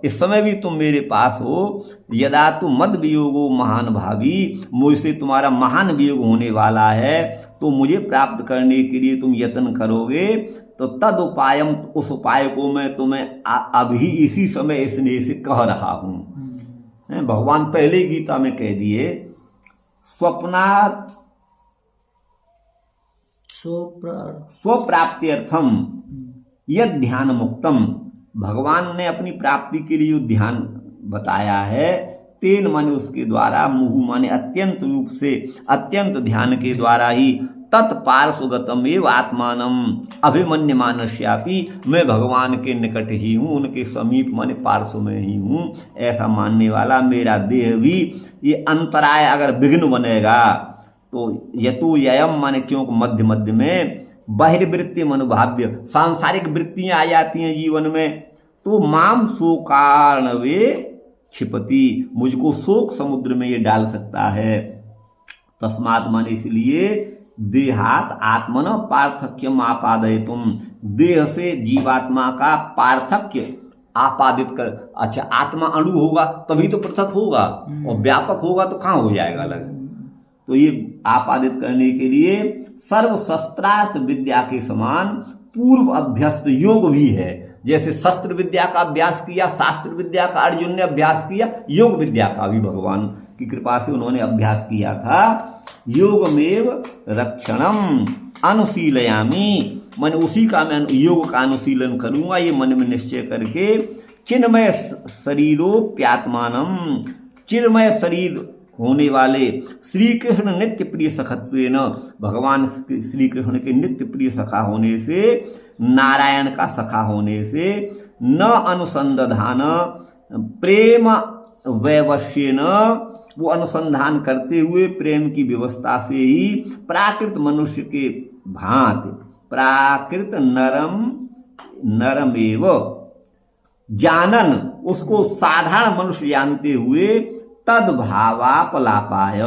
इस समय भी तुम मेरे पास हो। यदा तु मद वियोगो महान भावी, मुझसे तुम्हारा महान वियोग होने वाला है, तो मुझे प्राप्त करने के लिए तुम यत्न करोगे, तो तद उपायम, उस उपाय को मैं तुम्हें अभी इसी समय स्नेह से कह रहा हूँ। भगवान पहले ही गीता में कह दिए, स्वप्नात् स्वप्राप्त्यर्थम यद ध्यान मुक्तम, भगवान ने अपनी प्राप्ति के लिए ध्यान बताया है। तेन माने उसके द्वारा, मुहु माने अत्यंत रूप से, अत्यंत ध्यान के द्वारा ही, तत्पार्श्वगतम एव आत्मानम अभिमन्यमानस्यापि, मैं भगवान के निकट ही हूँ, उनके समीप माने पार्श्व में ही हूँ, ऐसा मानने वाला मेरा देह भी ये अंतराय अगर विघ्न बनेगा तो यतु ययम माने क्योंकि मध्य मध्य में बहिर्वृत्ति अनुभाव्य, सांसारिक वृत्तियां आ जाती हैं जीवन में, तो माम शोकार्णवे क्षिपति, मुझको शोक समुद्र में ये डाल सकता है। तस्मात् माने इसलिए देहात आत्मन पार्थक्यम आपादयितुम, देह से जीवात्मा का पार्थक्य आपादित कर। अच्छा, आत्मा अणु होगा तभी तो पृथक होगा, और व्यापक होगा तो कहाँ हो जाएगा अलग। तो ये आपादित करने के लिए सर्व शस्त्रार्थ विद्या के समान पूर्व अभ्यस्त योग भी है। जैसे शस्त्र विद्या का अभ्यास किया, शास्त्र विद्या का अर्जुन ने अभ्यास किया, योग विद्या का भी भगवान की कृपा से उन्होंने अभ्यास किया था। योगमेव रक्षणम अनुशीलयामी, मन उसी का मैं योग का अनुशीलन करूंगा, ये मन में निश्चय करके। चिन्मय शरीरोप्यात्मानम, चिन्मय शरीर होने वाले श्री कृष्ण नित्य प्रिय सखत्वेन, भगवान श्री कृष्ण के नित्य प्रिय सखा होने से, नारायण का सखा होने से, न अनुसंधान प्रेम वैवश्येन, वो अनुसंधान करते हुए प्रेम की व्यवस्था से ही प्राकृत मनुष्य के भांति, प्राकृत नरमेव जानन, उसको साधारण मनुष्य जानते हुए, तद भावापलापाय,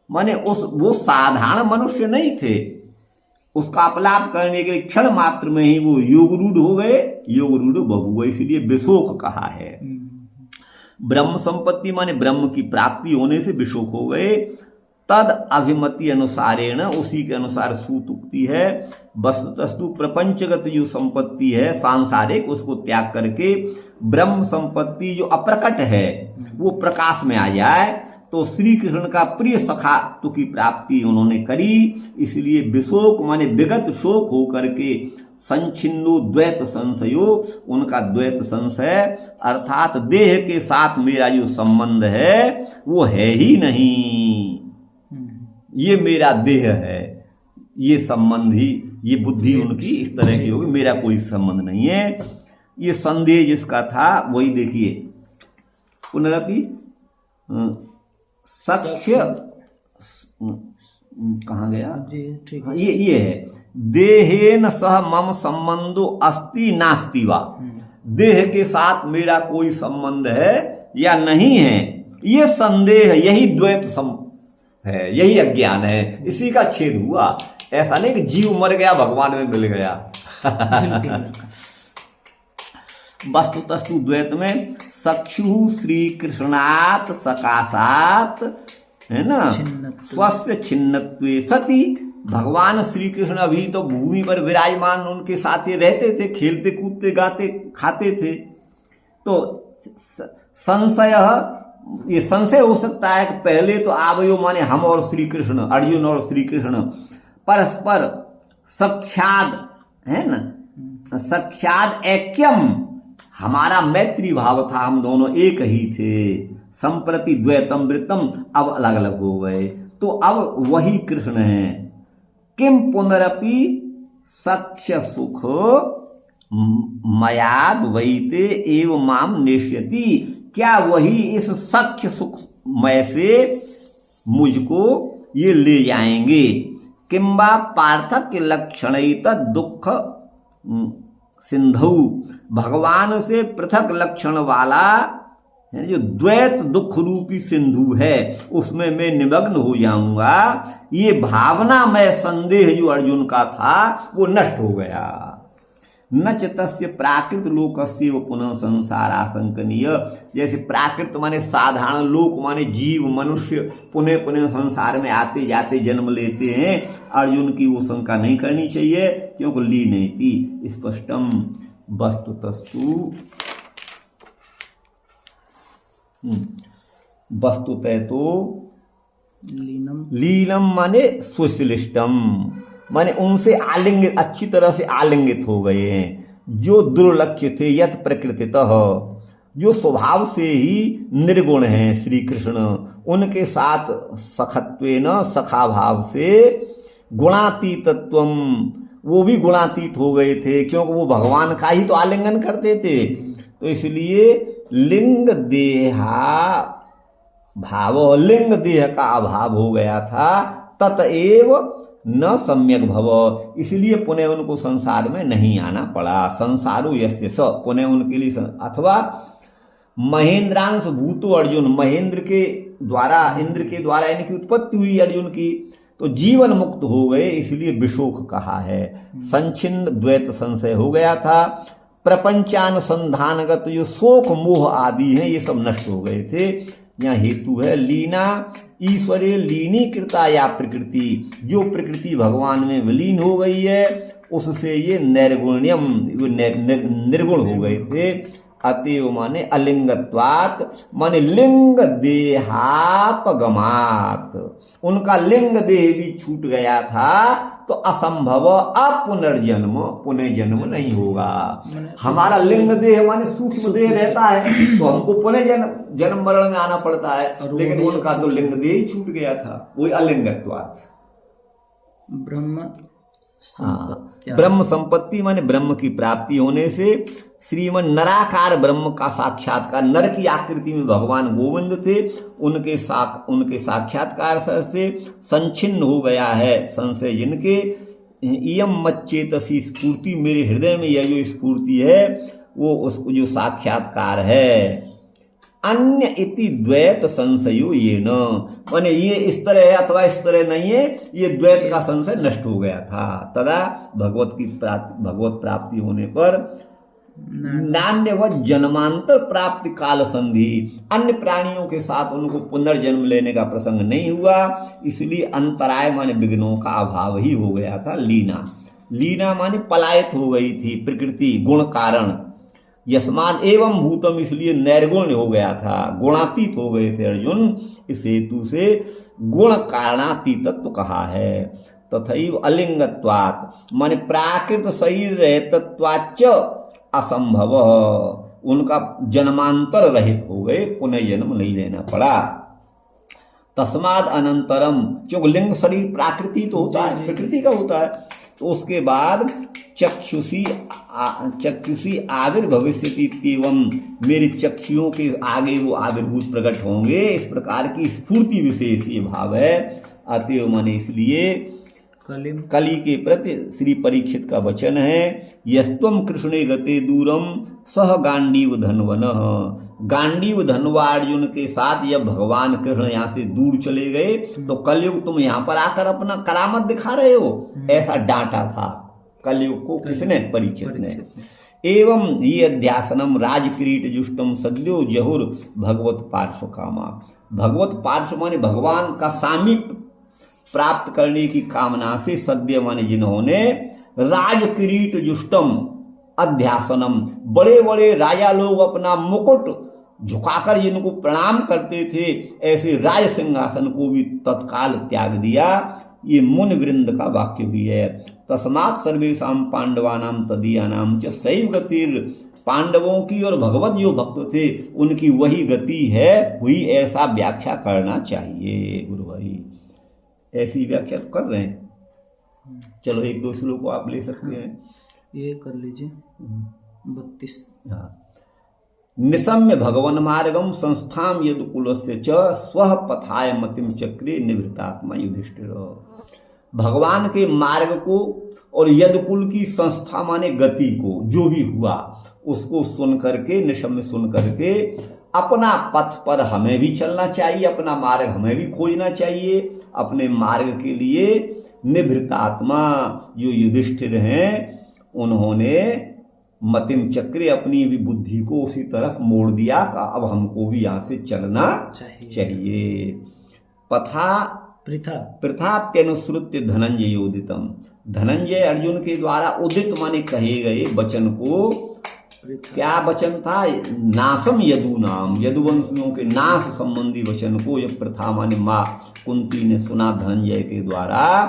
माने वो साधारण मनुष्य नहीं थे, उसका अपलाप करने के लिए क्षण मात्र में ही वो योगरूढ़ हो गए, योगरूढ़ बभुव, इसलिए विशोक कहा है। ब्रह्म संपत्ति माने ब्रह्म की प्राप्ति होने से विशोक हो गए। तद अभिमति अनुसारेण, उसी के अनुसार सूत उक्ति है। वस्तुतस्तु प्रपंचगत जो संपत्ति है सांसारिक, उसको त्याग करके ब्रह्म संपत्ति जो अप्रकट है वो प्रकाश में आ जाए, तो श्री कृष्ण का प्रिय सखात्व की प्राप्ति उन्होंने करी। इसलिए विशोक माने विगत शोक हो करके संचिन्नो द्वैत संशयो, उनका द्वैत संशय अर्थात देह के साथ मेरा जो संबंध है वो है ही नहीं, ये मेरा देह है, ये संबंध ही, ये बुद्धि उनकी इस तरह की होगी, मेरा कोई संबंध नहीं है। ये संदेह जिसका था वही देखिए, पुनरपि सख्य कहाँ गया, ये है, देहेन सह मम संबंधो अस्ति नास्ति वा, देह के साथ मेरा कोई संबंध है या नहीं है, ये संदेह, यही द्वैत है, यही अज्ञान है, इसी का छेद हुआ। ऐसा नहीं कि जीव मर गया भगवान में मिल गया। वस्तुतस्तु द्वैत में सक्षु श्री कृष्णात् सकाशात, है ना, स्वस्य छिन्नत्वे सती, भगवान श्री कृष्ण अभी तो भूमि पर विराजमान उनके साथ ही रहते थे, खेलते कूदते गाते खाते थे। तो संशय, ये संशय हो सकता है कि पहले तो आवयो माने हम और श्री कृष्ण, अर्जुन और श्री कृष्ण परस्पर साक्षात, है ना, साक्षात ऐक्यम, हमारा मैत्री भाव था, हम दोनों एक ही थे। संप्रति द्वैतम वृत्तम, अब अलग अलग हो गए, तो अब वही कृष्ण है। किम पुनरपि सख्य सुख मयाद वैते एव माम नेष्यति, क्या वही इस सख्य सुख मय से मुझको ये ले जाएंगे। किंबा पार्थक्य लक्षणित दुख सिंधु, भगवान से पृथक लक्षण वाला है जो द्वैत दुख रूपी सिंधु है उसमें मैं निमग्न हो जाऊंगा, ये भावनामय संदेह जो अर्जुन का था वो नष्ट हो गया। न च तस्य प्राकृत लोकस्य व पुनः संसार आशंकनीय, जैसे प्राकृत माने साधारण लोक माने जीव मनुष्य पुनः पुनः संसार में आते जाते जन्म लेते हैं, अर्जुन की वो शंका नहीं करनी चाहिए, क्योंकि ली नहीं थी स्पष्टम वस्तुतस्तु वस्तुतः तो लीलम माने सुश्लिष्टम माने उनसे आलिंगित, अच्छी तरह से आलिंगित हो गए हैं, जो दुर्लक्ष्य थे यत प्रकृतितः, जो स्वभाव से ही निर्गुण हैं श्री कृष्ण, उनके साथ सखत्वेन सखा भाव से गुणातीतत्वम, वो भी गुणातीत हो गए थे, क्योंकि वो भगवान का ही तो आलिंगन करते थे। तो इसलिए लिंग देहा भाव, लिंग देह का अभाव हो गया था, ततएव न सम्यक भव, इसलिए पुनः उनको संसार में नहीं आना पड़ा। संसारो यस्य स, पुनः उनके लिए अथवा महेंद्रांश भूतो अर्जुन, महेंद्र के द्वारा इंद्र के द्वारा इनकी उत्पत्ति हुई अर्जुन की, तो जीवन मुक्त हो गए, इसलिए विशोक कहा है। संचिन्न द्वैत संशय हो गया था, प्रपंचानुसंधानगत जो शोक मोह आदि हैं ये सब नष्ट हो गए थे। यहाँ हेतु है लीना ईश्वरे लीनीकृता या प्रकृति, जो प्रकृति भगवान में विलीन हो गई है उससे ये नैर्गुण्यम निर्गुण हो गए थे। अतएव माने अलिंगत्वात् माने लिंग देहापगमात, उनका लिंग देह भी छूट गया था, तो असंभव अपुनर्जन्म, पुनः जन्म नहीं होगा। हमारा लिंग देह माने सूक्ष्म देह रहता है तो हमको पुनः जन्म मरण में आना पड़ता है, लेकिन उनका तो लिंग देह ही छूट गया था, वही अलिंगत्वात्। ब्रह्म संपत्ति माने ब्रह्म की प्राप्ति होने से श्रीमन नराकार ब्रह्म का साक्षात्कार, नर की आकृति में भगवान गोविंद थे, उनके साक्षात्कार से संचिन्न हो गया है संशय जिनके। इयम मच्चेतसी स्फूर्ति, मेरे हृदय में यह जो स्फूर्ति है वो उसको जो साक्षात्कार है। अन्य इति द्वैत संशयो ये न, माने ये इस तरह है अथवा इस तरह नहीं है, ये द्वैत का संशय नष्ट हो गया था। तदा भगवत प्राप्ति होने पर नान्य व जन्मांतर प्राप्ति काल संधि, अन्य प्राणियों के साथ उनको पुनर्जन्म लेने का प्रसंग नहीं हुआ, इसलिए अंतराय माने विघ्नों का अभाव ही हो गया था। लीना माने पलायित हो गई थी प्रकृति गुण कारण, यस्माद एवं भूतम, इसलिए नैर्गुण्य हो गया था, गुणातीत हो गए थे अर्जुन, इस हेतु से गुण कारणातीतत्व कहा है। तथैव अलिंगत्वात् माने प्राकृत शरीर रहतत्वाच्च असंभव, उनका जन्मांतर रहित हो गए, पुनः जन्म नहीं लेना पड़ा। तस्माद अनंतरम, क्योंकि लिंग शरीर प्राकृति तो होता है, प्रकृति का होता है, तो उसके बाद चक्षुषी आविर्भविष्यति इत्येवं, मेरे चक्षुओं के आगे वो आविर्भूत प्रकट होंगे, इस प्रकार की स्फूर्ति विशेष ये भाव है। अतएव माने इसलिए कली के प्रति श्री परीक्षित का वचन है, यस्तम कृष्णे गते दूरम सह गांडीव धनवनः, गांडीव धनवा अर्जुन के साथ जब भगवान कृष्ण यहाँ से दूर चले गए तो कलयुग तुम यहाँ पर आकर अपना करामत दिखा रहे हो, ऐसा डांटा था कलयुग को किसने? परीक्षित ने। एवं ये अध्यासनम राजकिरीट जुष्टम सद्यो जहुर भगवत पार्श्व कामा, भगवत पार्श्व माने भगवान का सामीप्य प्राप्त करने की कामना से सद्य माने जिन्होंने राज किरीट जुष्टम अध्यासनम, बड़े बड़े राजा लोग अपना मुकुट झुकाकर जिनको प्रणाम करते थे, ऐसे राज सिंहासन को भी तत्काल त्याग दिया। ये मुनि वृंद का वाक्य भी है। तस्मात् सर्वेषां पांडवानां तदीयानां च सैव गतिर्, पांडवों की और भगवत जो भक्त थे उनकी वही गति है हुई, ऐसा व्याख्या करना चाहिए। गुरु भाई ऐसी व्याख्या तो कर रहे हैं, चलो एक दो श्लोक को आप ले सकते हैं। ये कर लीजिए 32। हाँ, निशम्य भगवन मार्गम संस्थाम यदुकुलस्य च स्वः पथाय मतिम चक्रे निवृत्तात्मा युधिष्ठिर, भगवान के मार्ग को और यदुकुल की संस्था माने गति को जो भी हुआ उसको सुन करके, निशम्य सुन करके अपना पथ पर हमें भी चलना चाहिए, अपना मार्ग हमें भी खोजना चाहिए। अपने मार्ग के लिए निभृतात्मा जो युधिष्ठिर हैं, उन्होंने मतिम चक्रे अपनी भी बुद्धि को उसी तरफ मोड़ दिया कि अब हमको भी यहाँ से चलना चाहिए। पथा प्रथाप्यनुसृत्य धनंजय उदितम, धनंजय अर्जुन के द्वारा उदित माने कहे गए वचन को, क्या वचन था? नासम यदु नाम, यदुवंशियों के नाश संबंधी वचन को यह प्रथा माने माँ कुंती ने सुना धनंजय के द्वारा,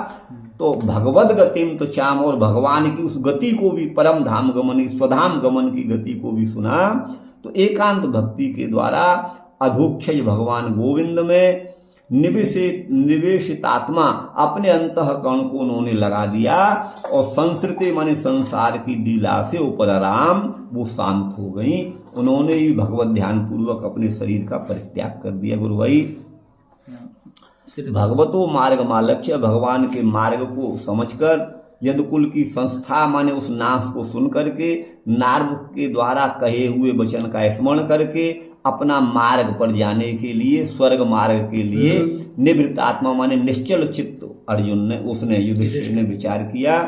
तो भगवद गतिम तो चाम, और भगवान की उस गति को भी, परम धाम गमन, स्वधाम गमन की गति को भी सुना। तो एकांत भक्ति के द्वारा अधोक्षज भगवान गोविंद में निवेशितात्मा अपने अंतःकरण को उन्होंने लगा दिया, और संस्कृति माने संसार की लीला से ऊपर आराम वो शांत हो गई। उन्होंने भी भगवत ध्यान पूर्वक अपने शरीर का परित्याग कर दिया। गुरु भाई, भगवतो मार्ग मालक्ष्य, भगवान के मार्ग को समझकर यदुकुल की संस्था माने उस नाश को सुन करके, नारद के द्वारा कहे हुए वचन का स्मरण करके अपना मार्ग पर जाने के लिए, स्वर्ग मार्ग के लिए निवृत्त आत्मा माने निश्चल चित्त अर्जुन ने, उसने युधिष्ठिर ने विचार किया।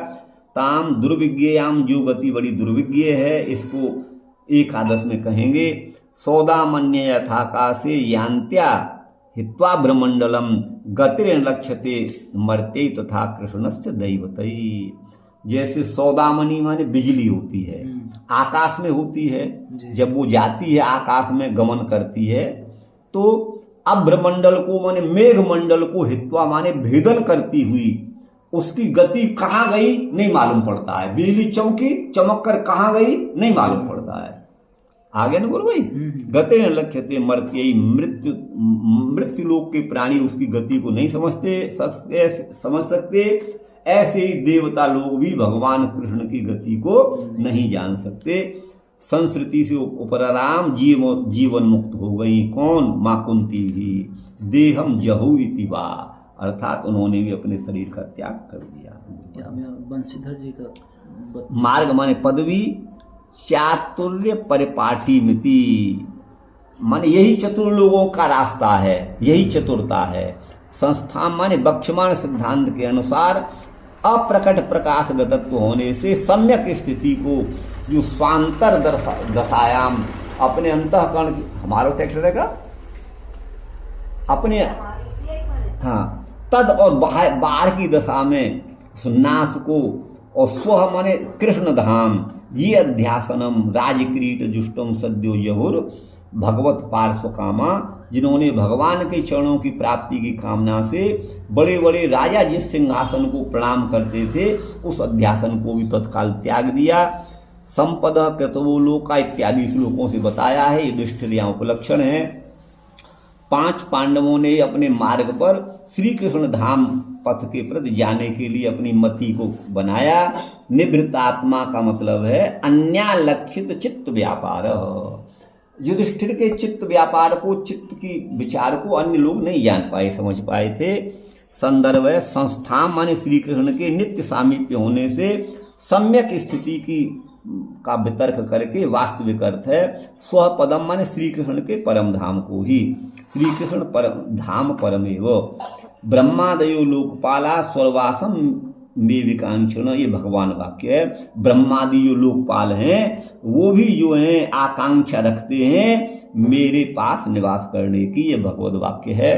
ताम दुर्विज्ञेयाम, जो गति बड़ी दुर्विज्ञ है, इसको एकादश में कहेंगे। सौदामन्य यथाकाशे यान्त्या हित्वा ब्रह्मंडलम गतिर लक्ष्यते मर्ते तथा कृष्णस्य दैवतई। जैसे सौदामणि माने बिजली होती है, आकाश में होती है, जब वो जाती है आकाश में गमन करती है, तो अब ब्रह्मंडल को माने मेघमंडल को हित्वा माने भेदन करती हुई उसकी गति कहाँ गई नहीं मालूम पड़ता है। बिजली चमकी, चमक कर कहाँ गई नहीं मालूम पड़ता है। आगे न गुरु भाई, गते लक्ष्यते मर्त्यई, मृत्यु लोक के प्राणी उसकी गति को नहीं समझ सकते। ऐसे ही देवता लोग भी भगवान कृष्ण की गति को नहीं जान सकते। संस्कृति से उपराम जीवन मुक्त हो गई। कौन? माँ कुंती भी। देहम जहु इति वा, अर्थात उन्होंने भी अपने शरीर का त्याग कर दिया। बंशीधर जी का मार्ग माने पदवी, चातुर्य परिपाटी मिति, माने यही चतुर लोगों का रास्ता है, यही चतुरता है। संस्था माने बक्षमाण सिद्धांत के अनुसार अप्रकट प्रकाश गतत्व होने से सम्यक स्थिति को, जो स्वांतर दशायाम अपने अंतःकरण, हमारा टेक्स्ट रहेगा अपने, हाँ, तद और बाहर की दशा में नाश को, और स्व माने कृष्ण धाम, ये अध्यासनम राजक्रीट जुष्टम सद्यो यहुर भगवत पार्श्व कामा, जिन्होंने भगवान के चरणों की प्राप्ति की कामना से बड़े बड़े राजा जिस सिंहासन को प्रणाम करते थे, उस अध्यासन को भी तत्काल त्याग दिया। संपद क्रतवोलोका इत्यादि श्लोकों से बताया है, युधिष्ठिर यहाँ उपलक्षण है। 5 पांडवों ने अपने मार्ग पर श्री कृष्ण धाम पथ के प्रति जाने के लिए अपनी मति को बनाया। निवृत्त आत्मा का मतलब है अन्यालक्षित चित्त व्यापार। युधिष्ठिर के चित्त व्यापार को, चित्त की विचार को अन्य लोग नहीं जान पाए, समझ पाए थे। संदर्भ है संस्था माने श्री कृष्ण के नित्य सामीप्य होने से सम्यक स्थिति की का वितर्क करके वास्तविक अर्थ है स्वपदम माने श्री कृष्ण के परम धाम को ही। श्री कृष्ण परम धाम परमेव। ब्रह्मादयो लोकपाला स्वर्वासम में विकांक्षण, ये भगवान वाक्य है। ब्रह्मादि जो लोकपाल हैं वो भी जो हैं आकांक्षा रखते हैं मेरे पास निवास करने की, ये भगवत वाक्य है।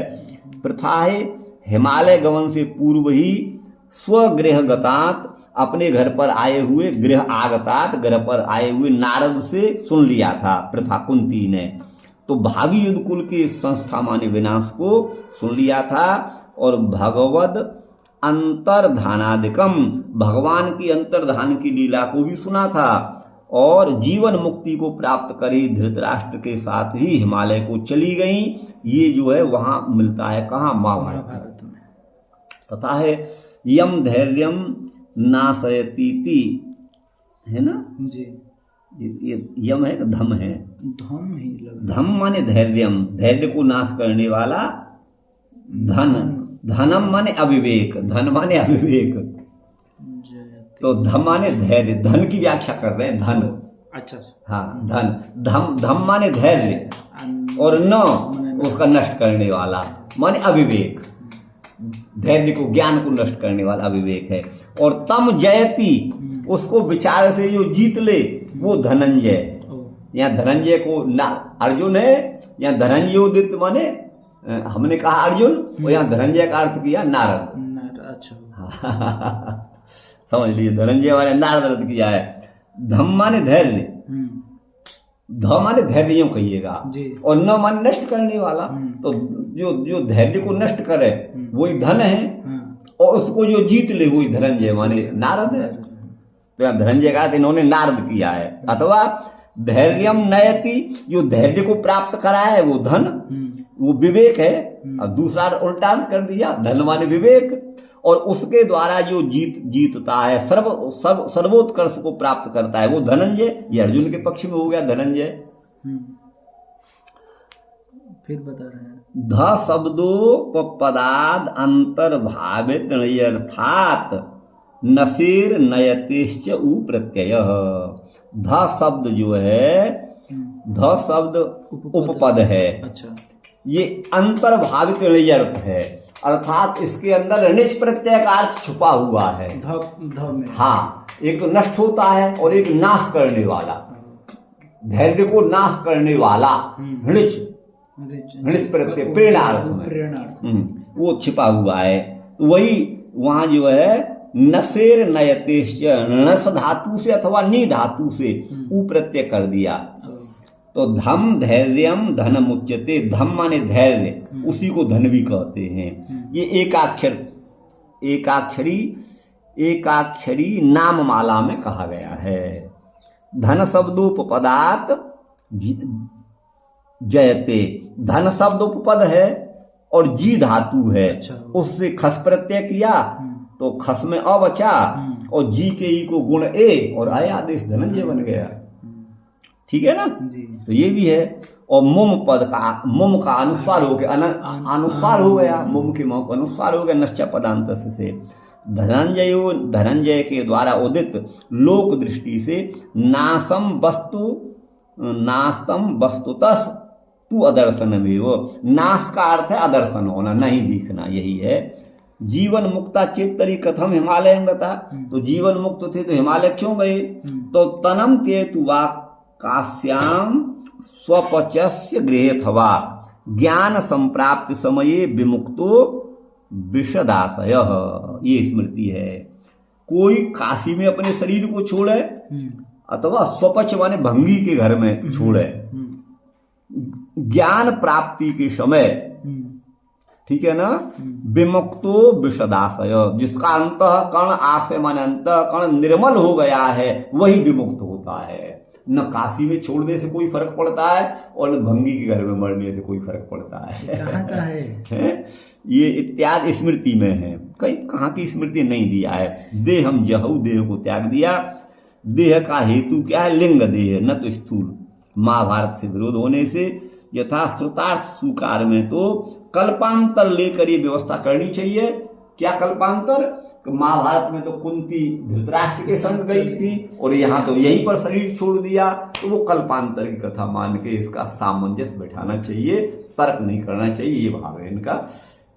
प्रथा है हिमालय गमन से पूर्व ही स्वगृह गतात, अपने घर पर आए हुए, गृह आगतात घर पर आए हुए नारद से सुन लिया था प्रथा कुंती ने। तो भावी युद्धकुल के संस्था माने विनाश को सुन लिया था, और भगवद अंतर्धानादिकम, भगवान की अंतर्धान की लीला को भी सुना था, और जीवन मुक्ति को प्राप्त करी धृतराष्ट्र के साथ ही हिमालय को चली गई। ये जो है वहां मिलता है कहाँ? महाभारत में। तथा है यम धैर्यम नाशयतीति, है ना जी। ये यम है, धम है, धम ही लग, धम माने धैर्यम, धैर्य को नाश करने वाला। धन, धनम माने अविवेक, धन माने अविवेक, तो धम माने धैर्य, धन की व्याख्या कर रहे हैं, धन। अच्छा, हाँ, धन, धम माने धैर्य, और न उसका नष्ट करने वाला, माने अविवेक। धैर्य को, ज्ञान को नष्ट करने वाला अविवेक है। और तम जयति, उसको विचार से जो जीत ले वो धनंजय। यहाँ धनंजय को ना अर्जुन है, यहाँ धनंजय उदित माने हमने कहा अर्जुन, और यहाँ धनंजय का अर्थ किया नारद। अच्छा समझ लीजिए, धनंजय वाले नारद अर्थ किया है। धम माने धैर्य, ध माने धैर्य यूं कहिएगा, और न माने नष्ट करने वाला। तो जो धैर्य को नष्ट करे वही धन है, और उसको जो जीत ले वही धनंजय माने नारद है। तो यहाँ धनंजय का इन्होंने नारद किया है। अथवा धैर्यम नयति, जो धैर्य को प्राप्त करा है वो धन, वो विवेक है। अब दूसरा उल्टा कर दिया, धन माने विवेक, और उसके द्वारा जो जीतता है, सर्वोत्कर्ष को प्राप्त करता है वो धनंजय। ये अर्जुन के पक्ष में हो गया धनंजय। फिर बता रहे हैं, ध शब्दोपपदाद अंतर्भावित अर्थात नसीर नयतिश्च उ प्रत्यय। ध शब्द जो है, ध शब्द उपपद है। अच्छा, ये अंतर्भावित अर्थ है, अर्थात इसके अंदर निच प्रत्यय का अर्थ छुपा हुआ है। ध में, हाँ, एक तो नष्ट होता है और एक नाश करने वाला, धैर्य को नाश करने वाला हृच प्रत्यय प्रेरणार्थ में वो छिपा हुआ है। तो वही वहां जो है नसेर नयतेश्च, नस धातु से अथवा नी धातु से उ प्रत्यय कर दिया। तो धम धैर्यम धनम उच्यते, धम माने धैर्य, उसी को धन भी कहते हैं। ये एकाक्षरी नाम माला में कहा गया है। धन शब्दोपपदात जयते, धन शब्दोपपद है और जी धातु है। अच्छा। उससे खस प्रत्यय किया तो खस में अ बचा, और जी के ई को गुण ए और आय आदेश धनंजय बन गया। ठीक है ना जी। तो ये भी है। और मुम पद का, मुम का अनुस्वार हो गया, अनुस्वार हो गया, मुम के मुम अनुस्वार हो गया नश्च पदांत से। धनंजय के द्वारा उदित लोक दृष्टि से नास्तम वस्तुतः तू अदर्शन में वो, नाश का अर्थ है अदर्शन होना, नहीं दिखना, यही है। जीवन मुक्ता चेतरी कथम हिमालय गता, तो जीवन मुक्त थे तो हिमालय क्यों गए? तो तनम केतु वा काश्याम स्वपचस्य गृहेथवा ज्ञान संप्राप्ति समये विमुक्तो विषदाशय, ये स्मृति है। कोई काशी में अपने शरीर को छोड़े अथवा स्वपच माने भंगी के घर में छोड़े, ज्ञान प्राप्ति के समय, ठीक है ना, विमुक्तो विषदाशय, जिसका अंतःकरण आशय माने अंतःकरण निर्मल हो गया है वही विमुक्त होता है। न काशी में छोड़ने से कोई फर्क पड़ता है और न भंगी के घर में मरने से कोई फर्क पड़ता है। कहाँ का है? ये इत्यादि स्मृति में है, कहीं कहाँ की स्मृति नहीं दिया है। देहम जहु, देह को त्याग दिया। देह का हेतु क्या है? लिंग देह, न तो स्थूल। महाभारत से विरोध होने से यथा श्रुतार्थ सुकार में तो कल्पांतर लेकर ये व्यवस्था करनी चाहिए। क्या कल्पांतर? महाभारत में तो कुंती धृतराष्ट्र के संग गई थी और यहाँ तो यहीं पर शरीर छोड़ दिया, तो वो कल्पांतर की कथा मान के इसका सामंजस्य बैठाना चाहिए, तर्क नहीं करना चाहिए। ये भाव है इनका।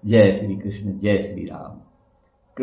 जय श्री कृष्ण, जय श्री राम।